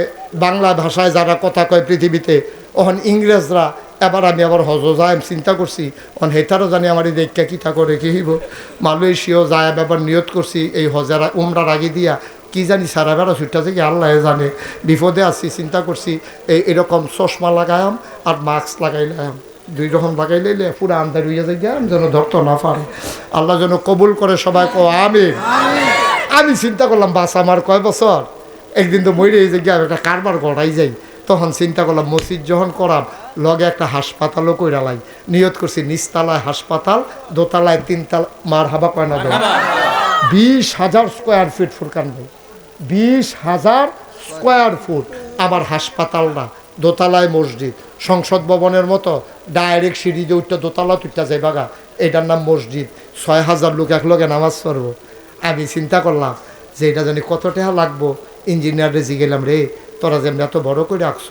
Speaker 1: বাংলা ভাষায় যারা কথা কয় পৃথিবীতে, ওখান ইংরেজরা, এবার আমি আবার হজ যায় চিন্তা করছি, অন হেতারও জানি আমার এই দেখা কিতা করে কি হইব। মালয়েশিয়াও যায় ব্যাপার নিয়ত করছি এই হজের উমরার আগে দিয়া, কি জানি সারা বেড়া ছুটটা থেকে আল্লাহ জানে, বিপদে আছি। চিন্তা করছি এরকম চশমা লাগায়াম আর মাস্ক লাগাইলাম, দুই রকম লাগাইলে পুরো আন্দার হইয়া যায়, যেন ধরতো না পারে। আল্লাহ যেন কবুল করে, সবাই কো আমিন। আমি চিন্তা করলাম বাস আমার কয় বছর, একদিন তো মরে এই জায়গায় একটা কারবার গড়াই যাই। তখন চিন্তা করলাম মসজিদ যখন করাম, লগে একটা হাসপাতালও কইরা লাই, নিয়ত করছি নিচতলায় হাসপাতাল, দোতলায় তিনতলা, মার হাবা কয় না, 20,000 স্কোয়ার ফিট ফুরকান ভাই, 20,000 স্কোয়ার ফুট আমার হাসপাতালটা, দোতলায় মসজিদ, সংসদ ভবনের মতো ডাইরেক্ট সিঁড়ি দিয়ে উঠতে দোতলা তুইটা যাই বাগা, এটার নাম মসজিদ। 6,000 লোক একলগে নামাজ পড়বো। আমি চিন্তা করলাম যে এটা জানি কত টাকা লাগবো। ইঞ্জিনিয়ারে জিগেলাম, রে তোরা যেমন এত বড় করে রাখছ,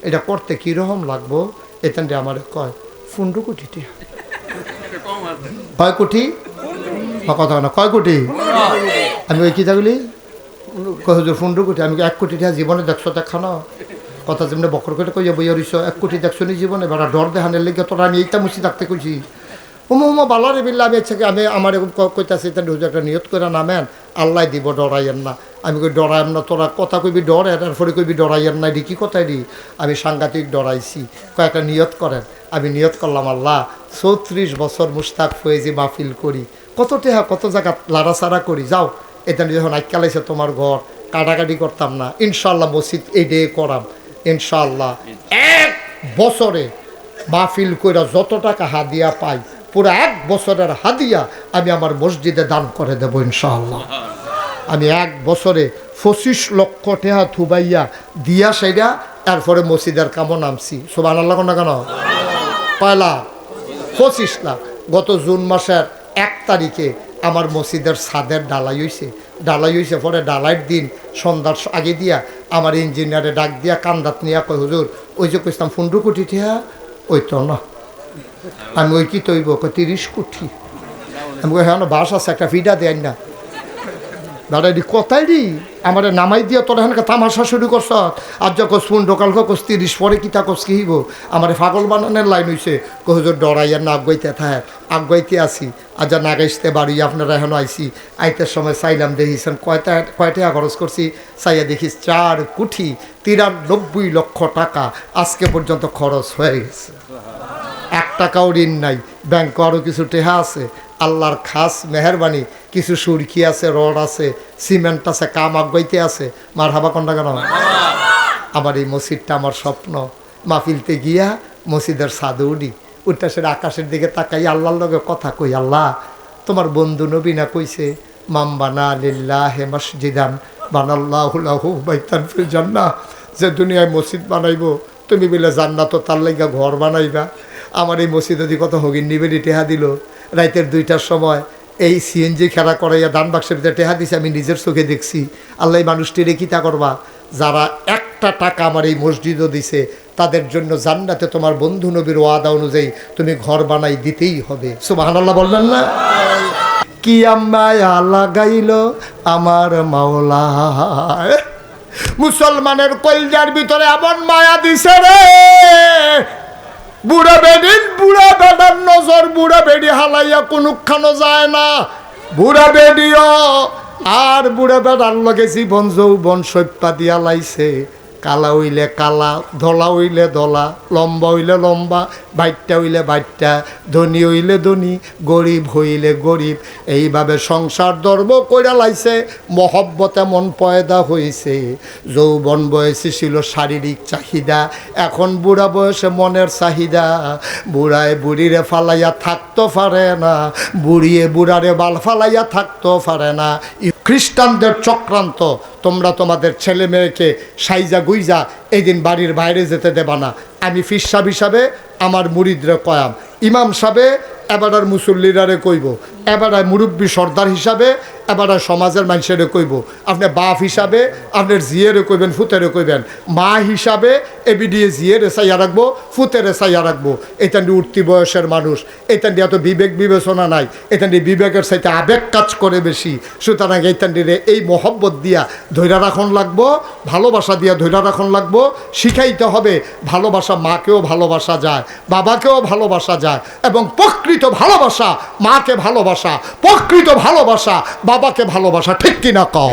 Speaker 1: এটা করতে কীরকম লাগবো? এখান আমার কয় 15 কোটি টাকা। কয় কোটি? কথা না, কয় কোটি? আমি ওই কিতাগুলি কয় হুজুর 15 কোটি। আমি 1 কোটি টাকা জীবনে দেখছো দেখানো? কথা যেমনি বকর করে কইয়া বইয়া রইছ, 1 কোটি দেখছো নি জীবনে? বেড়া ডর দেখানের লেগে তোরা আমি এইটা মুছি থাকতে কইছি। উমা বালারে বিল্লা, আমি ইচ্ছা আমি আমার কইতাছি হুজুর একটা নিয়ত করে নামেন, আল্লাহ দিব, ডরাইয়েন না। আমি কই ডরাইম না, তোরা কথা কইবি ডরে, তারপরে কইবি ডরাইয়েন না, এটি কী কথাই দি? আমি সাংঘাতিক ডরাইছি। কয়েকটা নিয়ত করেন। আমি নিয়ত করলাম, আল্লাহ 34 বছর মুস্তাক ফয়েজি মাহফিল করি, কত টেহা কত জায়গা লাড়াচাড়া করি, যাও এটা যখন আইকালাইছে তোমার ঘর, কাটাকাটি করতাম না, ইনশাল্লাহ মসজিদ এই ডে করাম, ইনশাল্লাহ 1 বছরে মাহফিল কইরা যত টাকা হাদিয়া পাই, পুরো 1 বছরের হাদিয়া আমি আমার মসজিদে দান করে দেব ইনশাআল্লাহ। আমি 1 বছরে 25 লক্ষ টাকা থুবাইয়া দিয়া সেটা, তারপরে মসজিদের কামও নামছি। সুবহানাল্লাহ না কেন? পয়লা 25 লাখ। গত জুন মাসের 1 তারিখে আমার মসজিদের ছাদের ডালাই হয়েছে। পরে ডালাইয়ের দিন সন্ধ্যার আগে দিয়া আমার ইঞ্জিনিয়ারে ডাক দিয়া কান্দাত নিয়া কয়, হুজুর ওই যে কইতাম 15 কোটি টাকা, ওই তো না। আমি ওই কি তৈব? 30 কোটি। আমি কই হ্যাঁ বাস আছে, একটা ফিডা দেয় না দাদা, এটি কথাই দি আমার নামাই দিয়া তোরা এখানে তামাশা শুরু করছ। আর যখন শুন ঢোকাল কোস 30 পরে কিতা কোস কি হইব? আমার পাগল বানানোর লাইন হয়েছে। কহুজোর ডরাইয়ার না আগাইতে থাকে, আগাইতে আসি। আর যা নাগাইতে বাড়ি আপনারা এখন আইসি, আইতের সময় চাইলাম, দেখিছেন কয়টা খরচ করছি, চাইয়া দেখিস 4 কোটি 93 লক্ষ টাকা আজকে পর্যন্ত খরচ হয়ে গেছে। 1 টাকাও ঋণ নাই, ব্যাংকে আরও কিছু টেহা আছে। আল্লাহর খাস মেহরবানি, কিছু সুরকি আছে, রড আছে, সিমেন্ট আছে, কাম আগাইতে আছে। মার হাবা কন্ডা কেন? আমার এই মসজিদটা আমার স্বপ্ন। মাহফিলতে গিয়া মসজিদের ছাদে উঠতে সেটা আকাশের দিকে তাকাই, আল্লাহর লগে কথা কই, আল্লাহ তোমার বন্ধু নবী না কইছে, মামবানা লিল্লাহি মসজিদান বানাল্লাহু লাহু বাইতান ফিল জান্নাহ, যে দুনিয়ায় মসজিদ বানাইবো তুমি বলে জান্নাত তার লাইগা ঘর বানাইবা। আমার এই মসজিদে দি কত হগিন নিবেদি টেহা দিল। রাইতের 2টার সময় এই সিএনজি খেলা করাইয়া দান বাক্সের ভিতরে টেহা দিছে, আমি নিজের চোখে দেখছি। আল্লাহ মানুষটি রেখি তা করবা, যারা 1টা টাকা আমার এই মসজিদও দিছে, তাদের জন্য জান্নাতে তোমার বন্ধু নবীর ওয়াদা অনুযায়ী তুমি ঘর বানাই দিতেই হবে। সুবহানাল্লাহ বললেন না? কি মায়া লাগাইল আমার মাওলা, মুসলমানের কলজার ভিতরে এমন মায়া দিছে রে, বুড়া বেড়ার নজর, বুড়া বেড়ি হালাইয়া কোনখানো যায় না। বুড়া বেড়িও আর বুড়া বেড়ার লগে জীবন যৌবন সৈপা দিয়া লাইছে। কালা হইলে কালা, ধলা হইলে ধলা, লম্বা হইলে লম্বা, বাইটটা হইলে বাইটটা, ধনী হইলে ধনী, গরিব হইলে গরিব। এইভাবে সংসার ধর্ম কইরা লাইছে। মহব্বত এমন পয়দা হয়েছে। যৌবন বয়সে ছিল শারীরিক চাহিদা, এখন বুড়া বয়সে মনের চাহিদা। বুড়ায় বুড়িরে ফালাইয়া থাকতে পারে না, বুড়িয়ে বুড়ারে বাল ফালাইয়া থাকতে পারে না। খ্রিস্টানদের চক্রান্ত। তোমরা তোমাদের ছেলে মেয়েকে সাইজা গুইজা এদিন বাড়ির বাইরে যেতে দেবা না। আমি ফির সাহেব হিসাবে আমার মুরিদরে কয়াম, ইমাম সাহেবে এবারে মুসল্লিরারে কইব, এবারে মুরব্বী সর্দার হিসাবে এবারে সমাজের মানুষের কইব। আপনি বাপ হিসাবে আপনার জিয়েরে কইবেন, ফুতেরে কইবেন। মা হিসাবে এবিডিএ জিয়েরে চাইয়া রাখবো, ফুতেরে চাইয়া রাখবো। এটান্ডি উঠতি বয়সের মানুষ, এটান্ডি এত বিবেক বিবেচনা নাই, এটান্ডি বিবেকের চাইতে আবেগ কাজ করে বেশি। সুতরাং এইটান্ডিরে এই মহব্বত দিয়া ধৈর্য রাখন লাগবো, ভালোবাসা দিয়া ধৈর্য রাখন লাগবো। শিখাইতে হবে ভালোবাসা মাকেও ভালোবাসা যায়, বাবাকেও ভালোবাসা যায়, এবং প্রকৃত ভালোবাসা মাকে ভালোবাসা, প্রকৃত ভালোবাসা বাবাকে ভালোবাসা। ঠিক কিনা কও?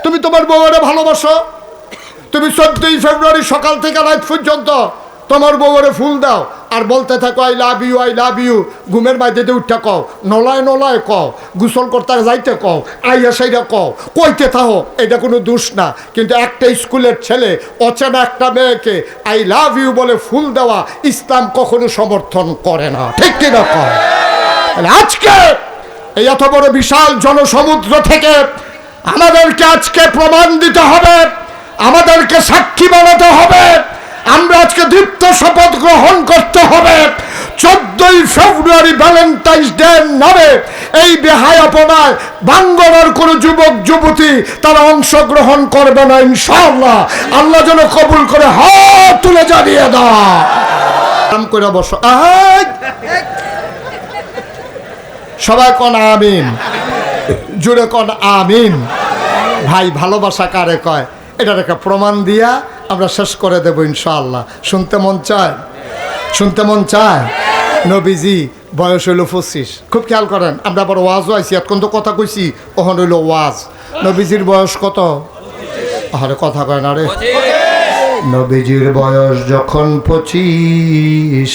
Speaker 1: তুমি তোমার বউরে ভালোবাসো, তুমি 14ই ফেব্রুয়ারি সকাল থেকে রাত পর্যন্ত তোমার বউরে ফুল দাও আর বলতে থাকো I love you, I love you. ঘুমের বাইতে উঠা কও, নলায় নলায় কও, গোসল করতে যাইতে কও, আইয়া সাইডা কও, কইতে থাকো, এটা কোনো দোষ না। কিন্তু একটা স্কুলের ছেলে অচেনা একটা মেয়েকে আই লাভ ইউ বলে ফুল দেওয়া ইসলাম কখনো সমর্থন করে না। ঠিক কিনা কও? আজকে এই এত বড় বিশাল জনসমুদ্র থেকে আমাদেরকে আজকে প্রমাণ দিতে হবে, আমাদেরকে সাক্ষী বানাতে হবে। আমরা আজকে দীপ্ত শপথ গ্রহণ করতে হবে 14ই ফেব্রুয়ারি ভ্যালেন্টাইন্স ডে নামে এই বেহায়াপনায় বাঙ্গলার কোনো যুবক যুবতী তারা অংশগ্রহণ করবে না ইনশাআল্লাহ। আল্লাহ যেন কবুল করে হাত তুলে জানিয়ে দাও। নাম করে বসো, সবাই কোন আমিন, জুড়ে কোন আমিন। ভাই ভালোবাসা কারে কয় এটার একটা প্রমাণ দিয়া আমরা শেষ করে দেবো ইনশাআল্লাহ। শুনতে মন চায়? শুনতে মন চায়? নবীজি বয়স হইল 25। খুব খেয়াল করেন, আমরা আবার ওয়াজও আইসি, এখন তো কথা কইছি, ওখানে হইল ওয়াজ। নবীজির বয়স কত? আরে কথা কয় না রে। নবীজির বয়স যখন 25,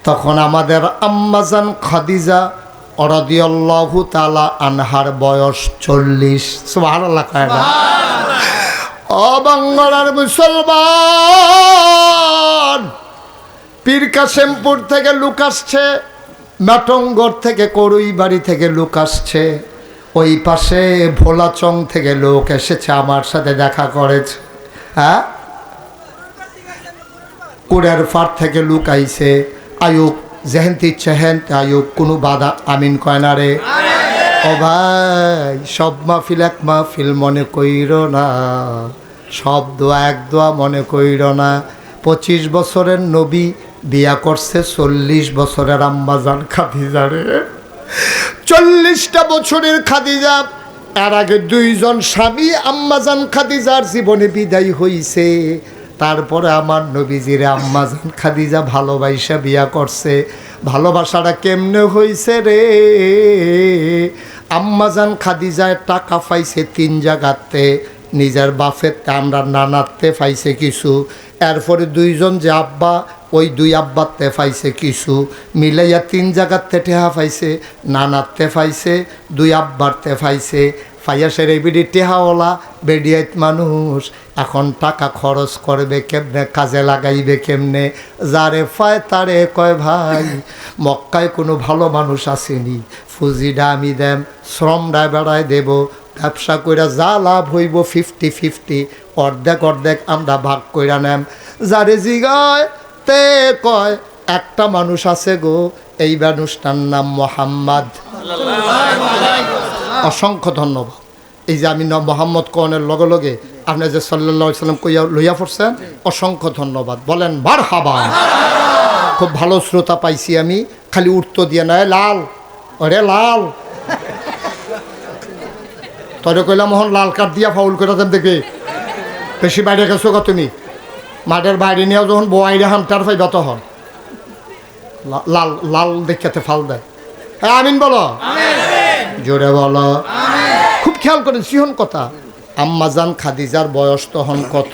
Speaker 1: তখন আমাদের আম্মাজান খাদিজা রাদিয়াল্লাহু তাআলা আনহার বয়স 40। সুবহানাল্লাহ কয় না? ও বাংলার মুসলমান, পীর কাশেমপুর থেকে লোক আসছে, মাটঙ্গর থেকে, করুই বাড়ি থেকে লোক আসছে, ওই পাশে ভোলাচং থেকে লোক এসেছে আমার সাথে দেখা করেছে। হ্যাঁ, কুড়ের ফার থেকে লোক আইছে। আয়ুব যেহেন্তি চেহেন আয়ুব, কোনো বাধা আমিন কয় না রে। ও ভাই, সব মাহফিল এক মাহফিল মনে কইর না, সব দোয়া এক দোয়া মনে কইর না। 25 বছরের নবী বিয়া করছে 40 বছরের আম্মাজান খাদিজা রে। 40টা বছরের খাদিজা, এর আগে 2 জন স্বামী আম্মাজান খাদিজার জীবনে বিদায় হইছে। তারপরে আমার নবীজিরে আম্মাজান খাদিজা ভালোবাসা বিয়া করছে। ভালোবাসাটা কেমনে হইছে রে? আম্মাজান খাদিজায় টাকা পাইছে 3 জায়গাতে, নিজের বাপের আমরা নানাতে পাইছে কিছু, এরপরে 2 জন যে আব্বা, ওই 2 আব্বাতে পাইছে কিছু, মিলাইয়া 3 জায়গাতে টেহা পাইছে, নানাতে পাইছে, 2 আব্বারতে পাইছে। ফাইয়াসের এই বিডি টেহাওয়ালা বেডিয়াত মানুষ, এখন টাকা খরচ করবে কেমনে, কাজে লাগাইবে কেমনে? যারে পায় তারে কয় ভাই মক্কায় কোনো ভালো মানুষ আসেনি, ফুজিডা আমি দেম, শ্রমটা বেড়ায় দেব, ব্যবসা কইরা যা লাভ হইব 50-50, অর্ধেক অর্ধেক আমরা ভাগ কইরা নেম। যারে জিগায় তে কয় একটা মানুষ আছে গো, এই মানুষটার নাম মোহাম্মদ। অসংখ্য ধন্যবাদ। এই যে আমি মোহাম্মদ কনের লগে লগে আপনি যে সাল্লাল্লাহু আলাইহি সাল্লাম কইয়া লইয়া পড়ছেন, অসংখ্য ধন্যবাদ। বলেন মারহাবা। খুব ভালো শ্রোতা পাইছি আমি, খালি উঠতো দিয়ে নয় লাল, ওরে লাল, তোরে কইলাম মোহন লাল কার্ড দিয়া ফাউল করে দেন দেখবে। বেশি বাইরে গেছো গা তুমি, মাঠের বাইরে নিয়েও যখন বয়াইরে হামটার পাইবা তখন লাল লাল দেখাতে ফাল দেয়। হ্যাঁ আমিন বলো, জোরে বলো। খুব খেয়াল করেন, সিহন কথা। আম্মাজান খাদিজার বয়স তখন কত?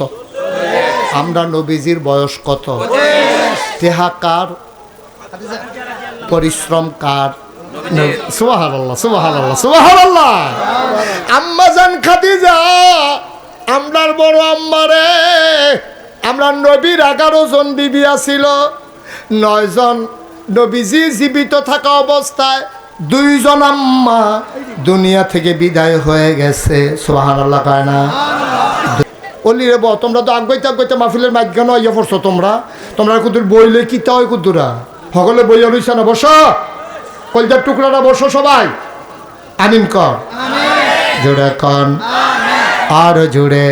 Speaker 1: আমরা নবীজির বয়স কত? দেহা কার, পরিশ্রম কার? সুবহানাল্লাহ সুবহানাল্লাহ সুবহানাল্লাহ। আম্মাজান খাদিজা আমরার বড় আম্মারে, আমরা নবীর 11 জন বিবি আছিল, 9 জন নবীজি জীবিত থাকা অবস্থায়, 2 জন আম্মা দুনিয়া থেকে বিদায় হয়ে গেছে। সুবহানাল্লাহ কয় না? অলি রে তোমরা তো আগাইতে আগাইতে মাহফিলের মাঝখানে ইয়ে পড়ছো, তোমরা কুদুর বইলে কি তা হয় কুদুরা সকলে বইয়া রইছে না? বসো, কলজার টুকরাটা বসো সবাই। আমিন কর, জোরে কন, আর জোরে।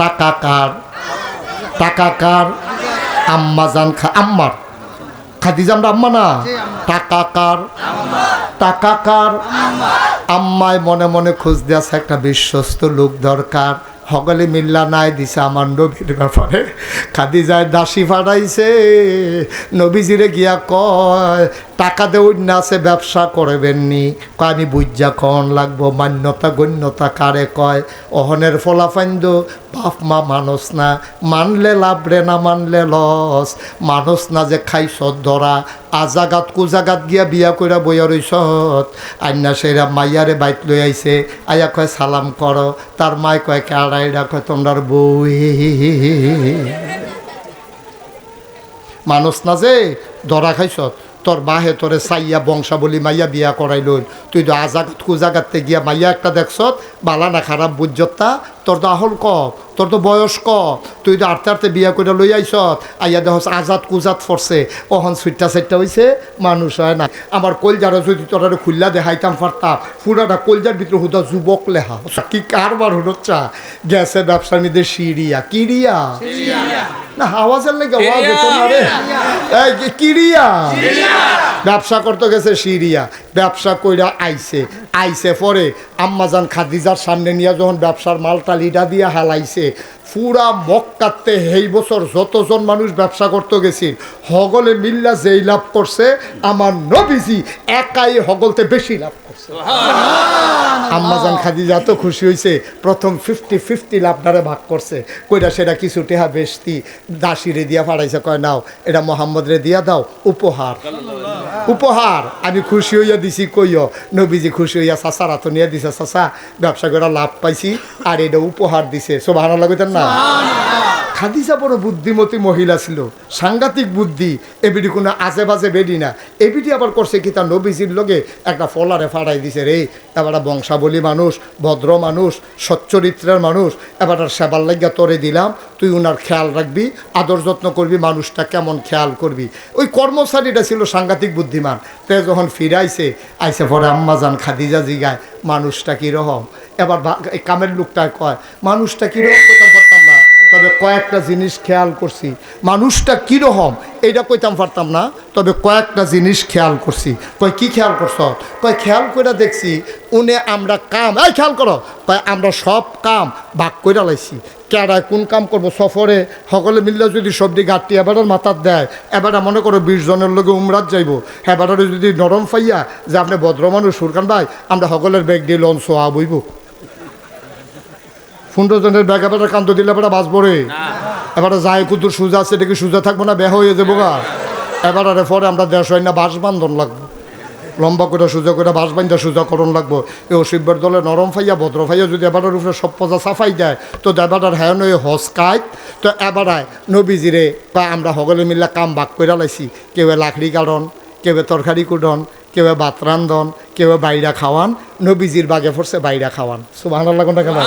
Speaker 1: টাকা কার? টাকা কার? আম্মাজান আম্মার। খাদিজা আমরা আম্মা না? টাকা কার? টাকা কার? আম্মায় মনে মনে খোঁজ দিয়েছে একটা বিশ্বস্ত লোক দরকার। সকলে মিল্লা নাই দিছে আমার নবীর ব্যাপারে। খাদিজায় দাসী ফাটাইছে, নবীজিরে গিয়া কয় টাকা দেউন না আছে, ব্যবসা করবেননি? কয় আমি বুঝা কন লাগবো, মান্যতা গণ্যতা কারে কয়? অহনের ফলাফাইন্দ বাপ মা মানুষ না, মানলে লাভ রে না মানলে লস। মানুষ না যে খাইছত ধরা, আজাগাত কুজাগাত গিয়া বিয়া কইরা বইয়া রইছত। আইনা সেরা মাইয়ারে বাইত লই আইছে, আয়া কয় সালাম করো। তার মায় কয় কেড়াইডা, কয় তোমরার বই। মানুষ না যে ধরা খাইছত, তোর বাহে তোরে সাইয়া বংশাবলী মাইয়া বিয়া করাই লইল, তুই তো আজাগাত কুজাগাতে গিয়া মাইয়া একটা দেখছত, বালা না খারাপ বুঝতা, তোর তো আহল ক, তোর তো বয়স ক, তুই তো আটতে আটতে বিয়া করে লই আইছত, আইয়া দেখ আজাদ কুজাত ফরছে, অহন সুইটটা সাইটটা হয়েছে, মানুষ হয় না। আমার কলজারা যদি তোরা খুললা দেখাইতাম পারতাম, পুরাটা কলজার ভিতরে হুদা যুবক লেহা। কি কারবার হচ্ছা গেছে ব্যবসার মধ্যে সিরিয়া কিরিয়া না আওয়াজের লেগে কিরিয়া ব্যবসা করতে গেছে সিরিয়া। ব্যবসা কইরা আইছে পরে আম্মাজান খাদিজার সামনে নিয়ে যখন ব্যবসার মালটা লিডা দিয়া হালাইছে, পুরা মক্কাতে এই বছর যতজন মানুষ ব্যবসা করতে গেছি হগলে মিল্লা যেই লাভ করছে, আমার নবীজি একাই হগলতে বেশি লাভ করছে। আম্মাজান খাদিজা তো খুশি হয়েছে, প্রথম 50-50 লাভটারে ভাগ করছে। কইরা সেটা কিছু টেহা বেশতি দাসিরে দিয়া ফাড়াইছে, কয় নাও এটা মোহাম্মদ রে দিয়া দাও উপহার। উপহার আমি খুশি হইয়া দিছি, কইও নবীজি খুশি হইয়া চাচারা তো নিয়ে দিছে, চাচা ব্যবসা করে লাভ পাইছি আর এটা উপহার দিছে। সুবহানাল্লাহ কইতেন না? খাদিজা বড় বুদ্ধিমতী মহিলা ছিল, সাংঘাতিক বুদ্ধি। এবিডি কোনো আজে বাজে বেডি না। এবিডি আবার করছে কি, তার নবীজির লগে একটা ফলারে ফাড়াই দিছে, রে এবার বংশাবলী মানুষ, ভদ্র মানুষ, সচ্চরিত্রের মানুষ, এবার সেবার লাগিয়া তোরে দিলাম, তুই ওনার খেয়াল রাখবি, আদর যত্ন করবি, মানুষটা কেমন খেয়াল করবি। ওই কর্মচারীটা ছিল সাংঘাতিক বুদ্ধিমান। তে যখন ফিরাইছে আইসে পরে আম্মাজান খাদিজা জিগায় মানুষটা কীরকম। এবার এই কামের লোকটায় কয় মানুষটা কীরকম, কইতাম পারতাম না, তবে কয়েকটা জিনিস খেয়াল করছি। মানুষটা কীরকম এইটা কইতাম পারতাম না, তবে কয়েকটা জিনিস খেয়াল করছি। কয় কি খেয়াল করছ? কয় খেয়াল করে দেখছি উনি আমরা কাম, এই খেয়াল করো, কয় আমরা সব কাম ভাগ করে লাইছি। কেডায় কোন কাম করবো, সফরে সকলে মিললে যদি সবজি গাঁটটি এবারের মাথার দেয়, এবারে মনে করো 20 জনের লোকে উমরাত যাইব, এবারে যদি নরম পাইয়া যে আপনি ভদ্র মানুষ সুরকান ভাই আমরা সকলের ব্যাগ দিয়ে লঞ্চ হওয়া বইব। 15 জনের ব্যাগ এবারে কান্ত দিলে এবারে বাঁচবো রে। এবারে যায় কুতুর সোজা আছে, এটা কি সোজা থাকবো না, বেহ হয়ে যাবো গা। এবারে পরে আমরা দেশ হয় না বাঁশ বান্ধন লাগবো, লম্বা করে সোজা করে বাঁশ বান্ধা সোজা করণ লাগবো। এই অসিব্যের দলে নরম ফাইয়া ভদ্র ফাইয়া যদি এবারের উপরে সব পজা সাফাই দেয়, তো এবারের হ্যাঁ নয় হস কাইত। তো এবারায় নবীজিরে বা আমরা সকলে মিল্লা কাম ভাগ করে লাইছি। কেউ লাকড়ি কাটন, কেউ তরকারি কুটন, কেউ ভাত রান্ধন, কেউ বাইরা খাওয়ান। নবীজির বাগে পড়ছে বাইরা খাওয়ান। সুবহানাল্লাহ কোনটা কেন?